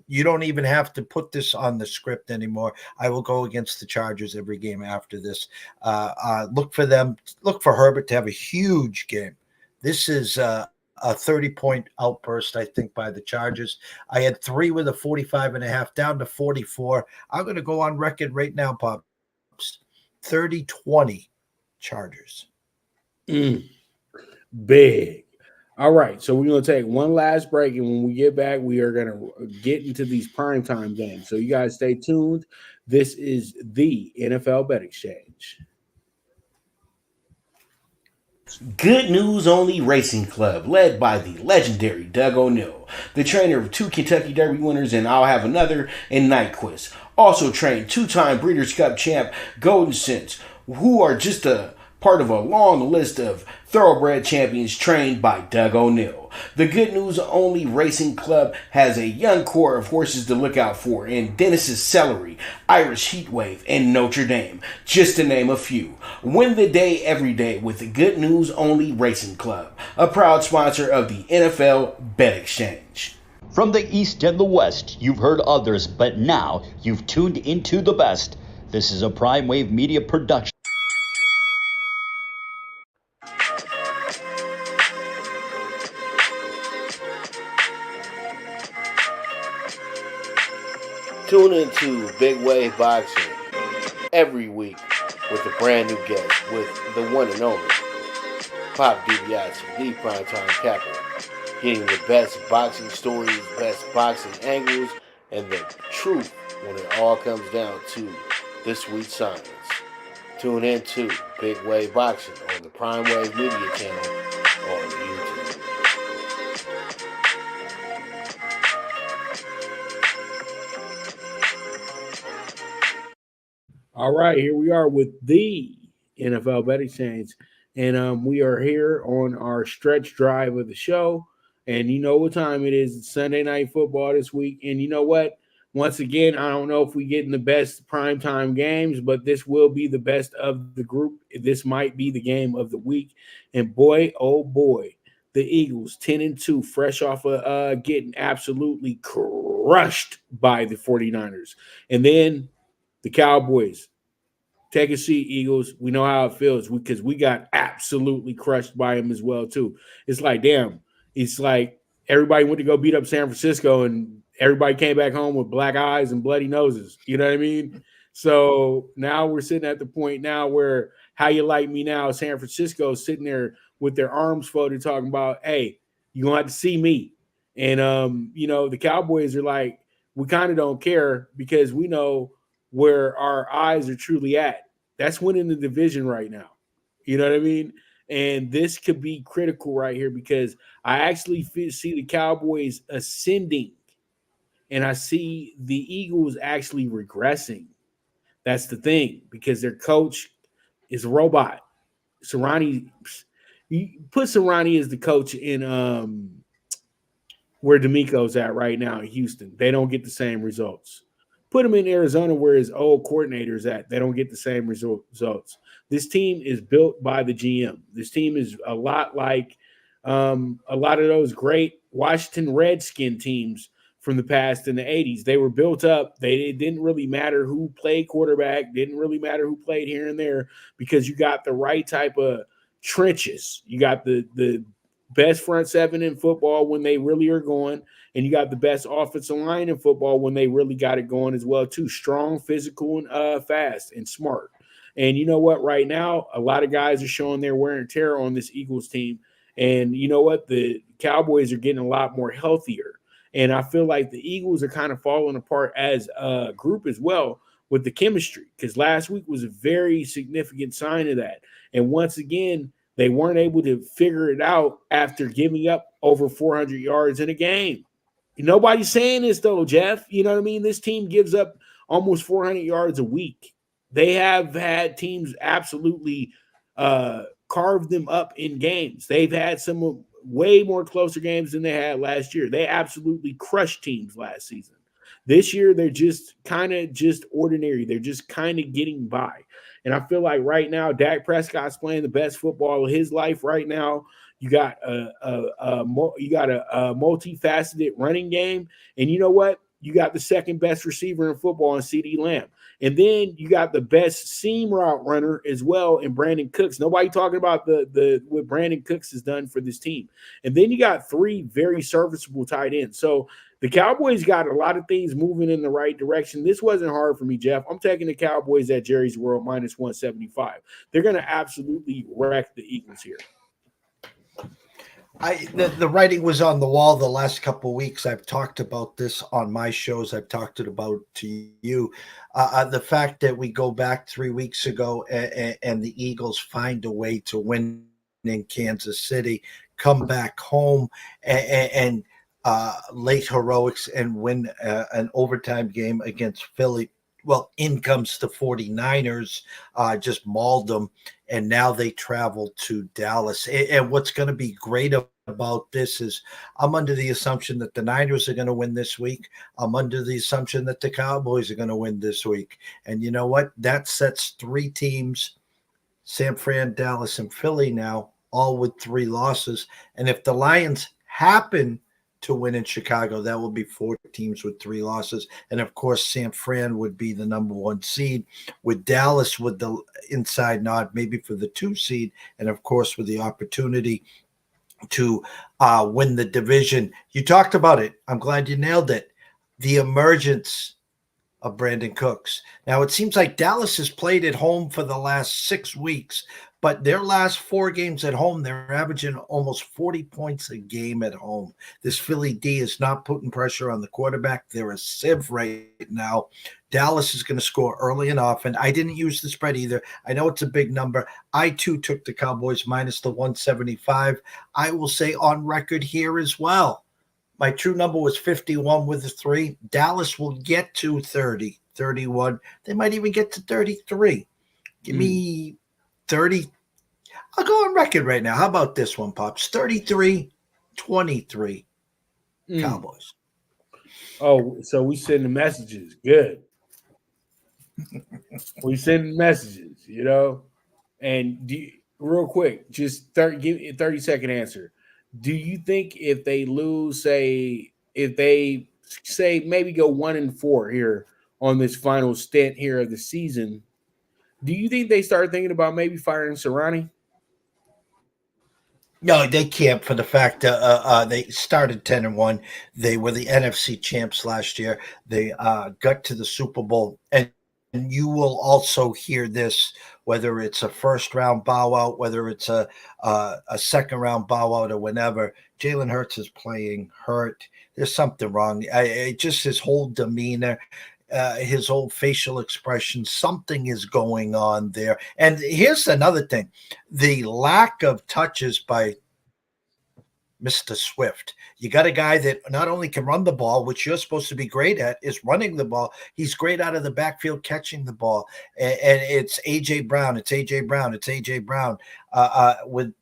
you don't even have to put this on the script anymore. I will go against the Chargers every game after this. Look for Herbert to have a huge game. This is a 30-point outburst, I think, by the Chargers. I had 3 with a 45.5 down to 44. I'm going to go on record right now, Pops. 30-20 Chargers. Big. All right, so we're going to take one last break, and when we get back, we are going to get into these primetime games. So you guys stay tuned. This is the NFL Bet Exchange. Good News Only Racing Club, led by the legendary Doug O'Neill, the trainer of 2 Kentucky Derby winners, and I'll have another in Nyquist. Also trained 2-time Breeders' Cup champ Golden Sense, who are just a part of a long list of thoroughbred champions trained by Doug O'Neill. The Good News Only Racing Club has a young core of horses to look out for in Dennis's Celery, Irish Heatwave, and Notre Dame, just to name a few. Win the day every day with the Good News Only Racing Club, a proud sponsor of the NFL Bet Exchange. From the East and the West, you've heard others, but now you've tuned into the best. This is a Prime Wave Media production. Tune into Big Wave Boxing every week with a brand new guest, with the one and only Pop DiBiase, the primetime capper, getting the best boxing stories, best boxing angles, and the truth when it all comes down to the sweet science. Tune into Big Wave Boxing on the Prime Wave Media channel on YouTube. All right, here we are with the NFL Bet Exchange, and we are here on our stretch drive of the show. And you know what time it is? It's Sunday Night Football this week. And you know what? Once again, I don't know if we get in the best primetime games, but this will be the best of the group. This might be the game of the week. And boy, oh boy, the Eagles 10-2, fresh off of getting absolutely crushed by the 49ers. And then the Cowboys. Take a seat, Eagles. We know how it feels because we got absolutely crushed by them as well, too. It's like, damn. It's like everybody went to go beat up San Francisco and everybody came back home with black eyes and bloody noses. You know what I mean? So now we're sitting at the point now where how you like me now, San Francisco is sitting there with their arms folded talking about, hey, you're going to have to see me. And, the Cowboys are like, we kind of don't care because we know where our eyes are truly at. That's winning the division right now. You know what I mean? And this could be critical right here because I actually see the Cowboys ascending and I see the Eagles actually regressing. That's the thing because their coach is a robot. Sirianni, you put Sirianni as the coach in where D'Amico's at right now in Houston. They don't get the same results. Put him in Arizona where his old coordinator is at. They don't get the same results. This team is built by the GM. This team is a lot like a lot of those great Washington Redskin teams from the past in the 80s. They were built up. It didn't really matter who played quarterback. Didn't really matter who played here and there because you got the right type of trenches. You got the best front seven in football when they really are going. And you got the best offensive line in football when they really got it going as well, too. Strong, physical, and fast and smart. And you know what? Right now, a lot of guys are showing their wear and tear on this Eagles team. And you know what? The Cowboys are getting a lot more healthier. And I feel like the Eagles are kind of falling apart as a group as well with the chemistry because last week was a very significant sign of that. And once again, they weren't able to figure it out after giving up over 400 yards in a game. Nobody's saying this, though, Jeff. You know what I mean? This team gives up almost 400 yards a week. They have had teams absolutely carve them up in games. They've had some way more closer games than they had last year. They absolutely crushed teams last season. This year, they're just kind of just ordinary. They're just kind of getting by. And I feel like right now, Dak Prescott's playing the best football of his life right now. You got a multifaceted running game. And you know what? You got the second best receiver in football in CeeDee Lamb. And then you got the best seam route runner as well in Brandon Cooks. Nobody talking about the what Brandon Cooks has done for this team. And then you got three very serviceable tight ends. So the Cowboys got a lot of things moving in the right direction. This wasn't hard for me, Jeff. I'm taking the Cowboys at Jerry's World minus 175. They're going to absolutely wreck the Eagles here. The writing was on the wall the last couple of weeks. I've talked about this on my shows. I've talked it about to you. The fact that we go back 3 weeks ago and the Eagles find a way to win in Kansas City, come back home and late heroics and win an overtime game against Philly. Well, in comes the 49ers, just mauled them, and now they travel to Dallas. And what's going to be great about this is I'm under the assumption that the Niners are going to win this week. I'm under the assumption that the Cowboys are going to win this week. And you know what? That sets 3 teams, San Fran, Dallas, and Philly now, all with 3 losses. And if the Lions happen to win in Chicago, that will be 4 teams with 3 losses. And of course, San Fran would be the number 1 seed, with Dallas with the inside nod, maybe for the 2 seed, and of course, with the opportunity to win the division. You talked about it. I'm glad you nailed it. The emergence of Brandon Cooks. Now, it seems like Dallas has played at home for the last 6 weeks, but their last 4 games at home, they're averaging almost 40 points a game at home. This Philly D is not putting pressure on the quarterback. They're a sieve right now. Dallas is going to score early and often. I didn't use the spread either. I know it's a big number. I, too, took the Cowboys minus the 175. I will say on record here as well, my true number was 51 with a 3. Dallas will get to 30, 31. They might even get to 33. Give me 30. I'll go on record right now. How about this one, Pops? 33-23 Cowboys. Oh, so we sending messages. Good. We sending messages, And real quick, just give me a 30-second answer. Do you think if they lose, if they maybe go 1-4 here on this final stint here of the season, do you think they start thinking about maybe firing Sirianni? No, they can't, for the fact that they started 10-1. They were the NFC champs last year. They got to the Super Bowl, and you will also hear this, whether it's a first round bow out, whether it's a second round bow out, or whenever. Jalen Hurts is playing hurt. There's something wrong. Just his whole demeanor, his whole facial expression, something is going on there. And here's another thing: the lack of touches by Mr. Swift. You got a guy that not only can run the ball, which you're supposed to be great at, is running the ball. He's great out of the backfield catching the ball. And it's A.J. Brown. With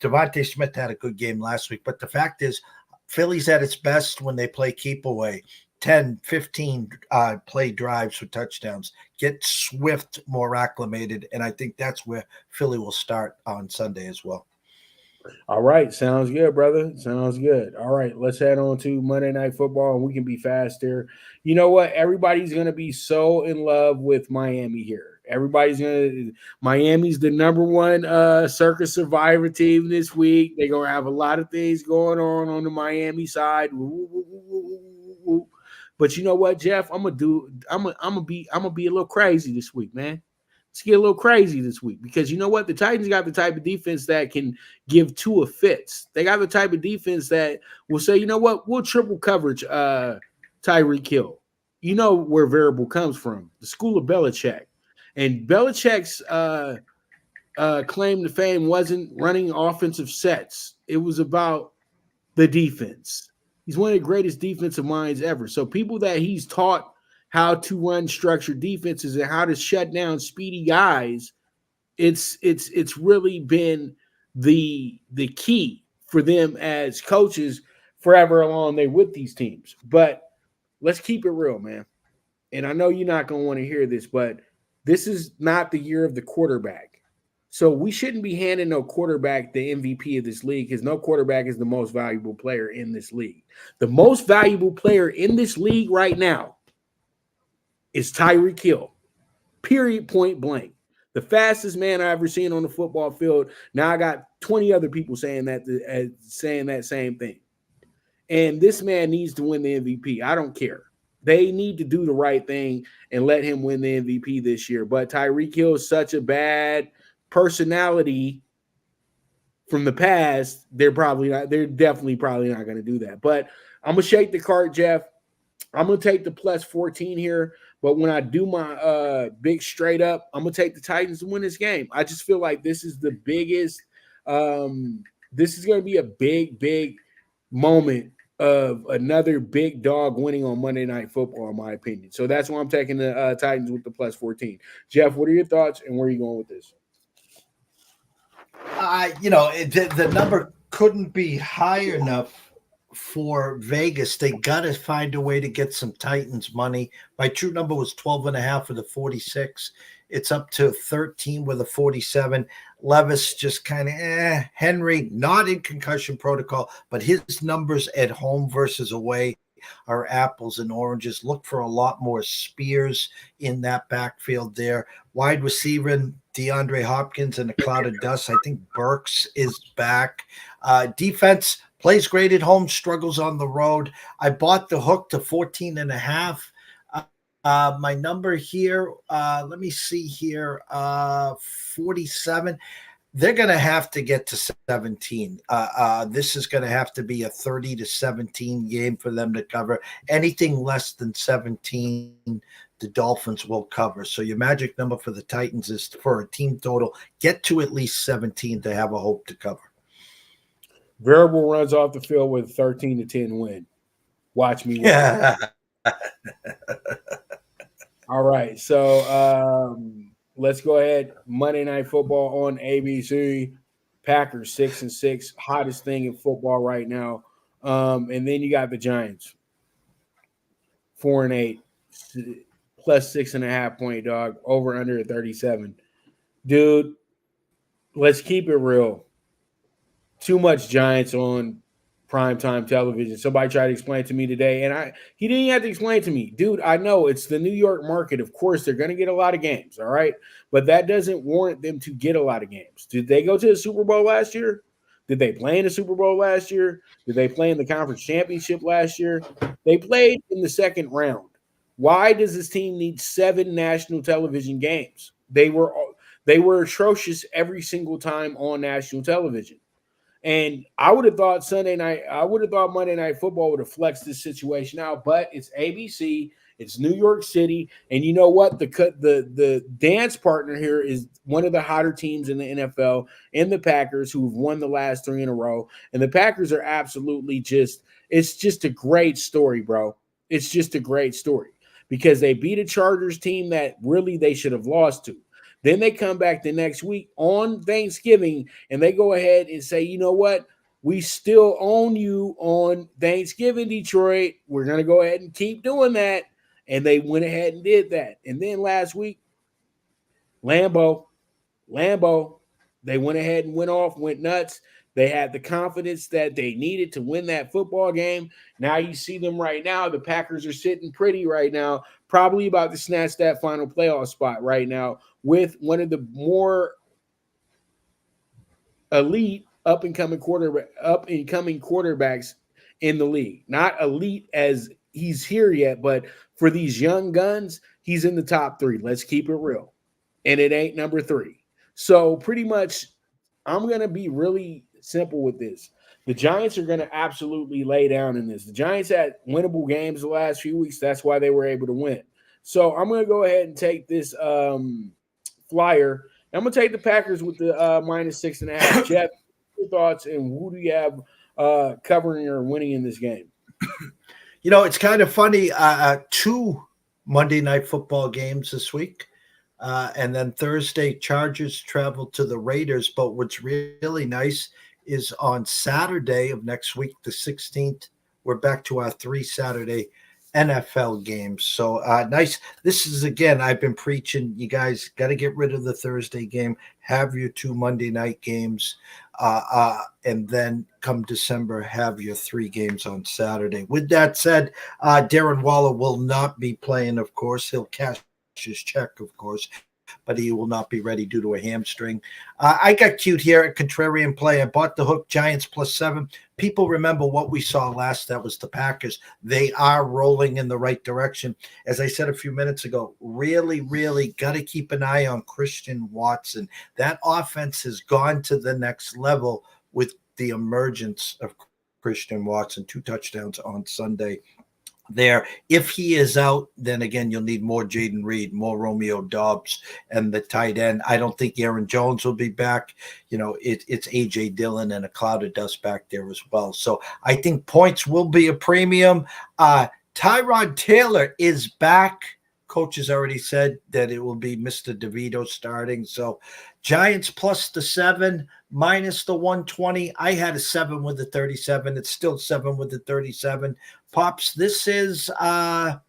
Devontae Smith had a good game last week. But the fact is, Philly's at its best when they play keep away. 10, 15 play drives for touchdowns. Get Swift more acclimated. And I think that's where Philly will start on Sunday as well. All right. Sounds good, brother. Sounds good. All right. Let's head on to Monday Night Football, and we can be fast here. You know what? Everybody's going to be so in love with Miami here. Miami's the number 1 Circus Survivor team this week. They're going to have a lot of things going on the Miami side. But you know what, Jeff? I'm gonna be a little crazy this week, man. Let's get a little crazy this week, because you know what? The Titans got the type of defense that can give Tua fits. They got the type of defense that will say, you know what? We'll triple coverage Tyreek Hill. You know where variable comes from, the school of Belichick. And Belichick's claim to fame wasn't running offensive sets. It was about the defense. He's one of the greatest defensive minds ever. So people that he's taught how to run structured defenses and how to shut down speedy guys, it's really been the key for them as coaches forever along they with these teams. But let's keep it real, man. And I know you're not going to want to hear this, but this is not the year of the quarterback. So we shouldn't be handing no quarterback the MVP of this league, because no quarterback is the most valuable player in this league. The most valuable player in this league right now is Tyreek Hill, period, point blank. The fastest man I've ever seen on the football field. Now I got 20 other people saying that same thing. And this man needs to win the MVP. I don't care. They need to do the right thing and let him win the MVP this year. But Tyreek Hill is such a bad personality from the past, they're definitely probably not going to do that. But I'm going to shake the cart, Jeff. I'm going to take the plus 14 here. But when I do my big straight up, I'm going to take the Titans to win this game. I just feel like this is the biggest. This is going to be a big moment of another big dog winning on Monday Night Football, in my opinion. So that's why I'm taking the Titans with the plus 14. Jeff, what are your thoughts, and where are you going with this? The number couldn't be high enough for Vegas. They got to find a way to get some Titans money. My true number was 12.5 for the 46. It's up to 13 with a 47. Levis just kind of Henry, not in concussion protocol, but his numbers at home versus away are apples and oranges. Look for a lot more Spears in that backfield there. Wide receiver, DeAndre Hopkins in a cloud of dust. I think Burks is back. Defense plays great at home, struggles on the road. I bought the hook to 14.5. My number here, let me see here, 47. They're going to have to get to 17. This is going to have to be a 30-17 game for them to cover. Anything less than 17, the Dolphins will cover. So your magic number for the Titans is for a team total, get to at least 17 to have a hope to cover. Variable runs off the field with a 13-10 win. Watch me win. Yeah. All right, so let's go ahead. Monday Night Football on ABC. Packers 6-6, hottest thing in football right now. And then you got the Giants 4-8, plus 6.5 point dog, over under 37. Dude, let's keep it real. Too much Giants on primetime television. Somebody tried to explain to me today, and he didn't have to explain to me. Dude, I know it's the New York market. Of course, they're going to get a lot of games, all right? But that doesn't warrant them to get a lot of games. Did they go to the Super Bowl last year? Did they play in the Super Bowl last year? Did they play in the conference championship last year? They played in the second round. Why does this team need 7 national television games? They were atrocious every single time on national television. And I would have thought Monday Night Football would have flexed this situation out, but it's ABC, it's New York City, and you know what? The dance partner here is one of the hotter teams in the NFL, and the Packers, who've won the last 3 in a row. And the Packers are absolutely it's just a great story, bro. It's just a great story because they beat a Chargers team that really they should have lost to. Then they come back the next week on Thanksgiving, and they go ahead and say, you know what? We still own you on Thanksgiving, Detroit. We're going to go ahead and keep doing that. And they went ahead and did that. And then last week, Lambeau, they went ahead and went nuts. They had the confidence that they needed to win that football game. Now you see them right now. The Packers are sitting pretty right now, probably about to snatch that final playoff spot right now with one of the more elite up-and-coming quarterbacks in the league. Not elite as he's here yet, but for these young guns, he's in the top 3. Let's keep it real. And it ain't number 3. So pretty much I'm going to be really simple with this. The Giants are going to absolutely lay down in this. The Giants had winnable games the last few weeks. That's why they were able to win. So I'm going to go ahead and take this flyer. I'm going to take the Packers with the minus 6.5. Jeff, your thoughts, and who do you have covering or winning in this game? You know, it's kind of funny. 2 Monday Night Football games this week. And then Thursday, Chargers travel to the Raiders. But what's really nice is on Saturday of next week, the 16th, we're back to our 3 Saturday NFL games. So nice. This is, again, I've been preaching, you guys got to get rid of the Thursday game, have your 2 Monday night games, and then come December, have your 3 games on Saturday. With that said, Darren Waller will not be playing, of course. He'll cash his check, of course, but he will not be ready due to a hamstring. I got cute here at contrarian play. I bought the hook, Giants plus 7. People remember what we saw last. That was the Packers. They are rolling in the right direction. As I said a few minutes ago, really, really got to keep an eye on Christian Watson. That offense has gone to the next level with the emergence of Christian Watson, 2 touchdowns on Sunday there. If he is out, then again, you'll need more Jaden Reed, more Romeo Doubs, and the tight end. I don't think Aaron Jones will be back. It's A.J. Dillon and a cloud of dust back there as well. So I think points will be a premium. Tyrod Taylor is back. Coach has already said that it will be Mr. DeVito starting. So Giants plus the 7, minus the 120. I had a 7 with the 37. It's still 7 with the 37. Pops, this is, I'm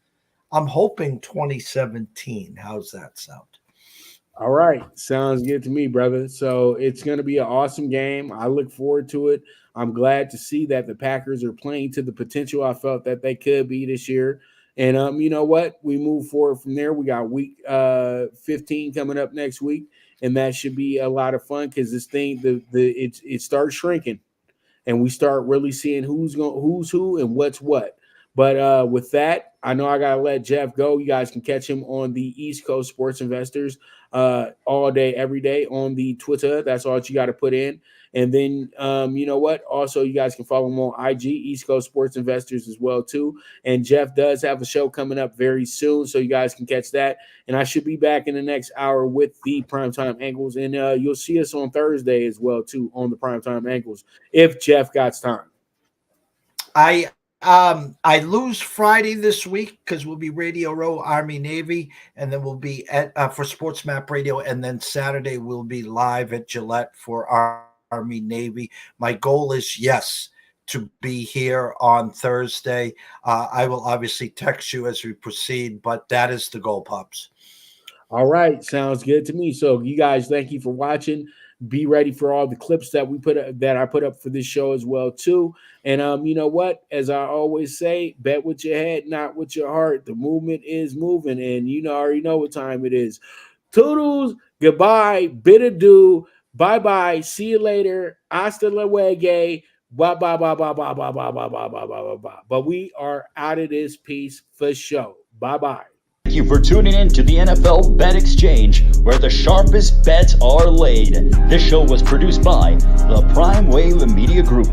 hoping 2017. How's that sound? All right. Sounds good to me, brother. So it's going to be an awesome game. I look forward to it. I'm glad to see that the Packers are playing to the potential I felt that they could be this year. And you know what? We move forward from there. We got week 15 coming up next week, and that should be a lot of fun because this thing, it starts shrinking, and we start really seeing who's who and what's what. But with that, I know I gotta let Jeff go. You guys can catch him on the East Coast Sports Investors all day, every day on the Twitter. That's all that you got to put in. And then, you know what? Also, you guys can follow him on IG, East Coast Sports Investors as well, too. And Jeff does have a show coming up very soon, so you guys can catch that. And I should be back in the next hour with the Primetime Angles. And you'll see us on Thursday as well, too, on the Primetime Angles, if Jeff got time. I lose Friday this week because we'll be Radio Row, Army, Navy, and then we'll be for Sports Map Radio, and then Saturday we'll be live at Gillette for Army, Navy. My goal is, yes, to be here on Thursday. I will obviously text you as we proceed, but that is the goal, Pops. All right, sounds good to me. So you guys, thank you for watching. Be ready for all the clips that I put up for this show as well too. And you know what? As I always say, bet with your head, not with your heart. The movement is moving, and you already know what time it is. Toodles, goodbye, bid adieu, bye bye, see you later, hasta luego, bye bye bye bye bye bye bye bye bye bye bye bye. But we are out of this piece for show. Bye bye. Thank you for tuning in to the NFL Bet Exchange, where the sharpest bets are laid. This show was produced by the Prime Wave Media Group.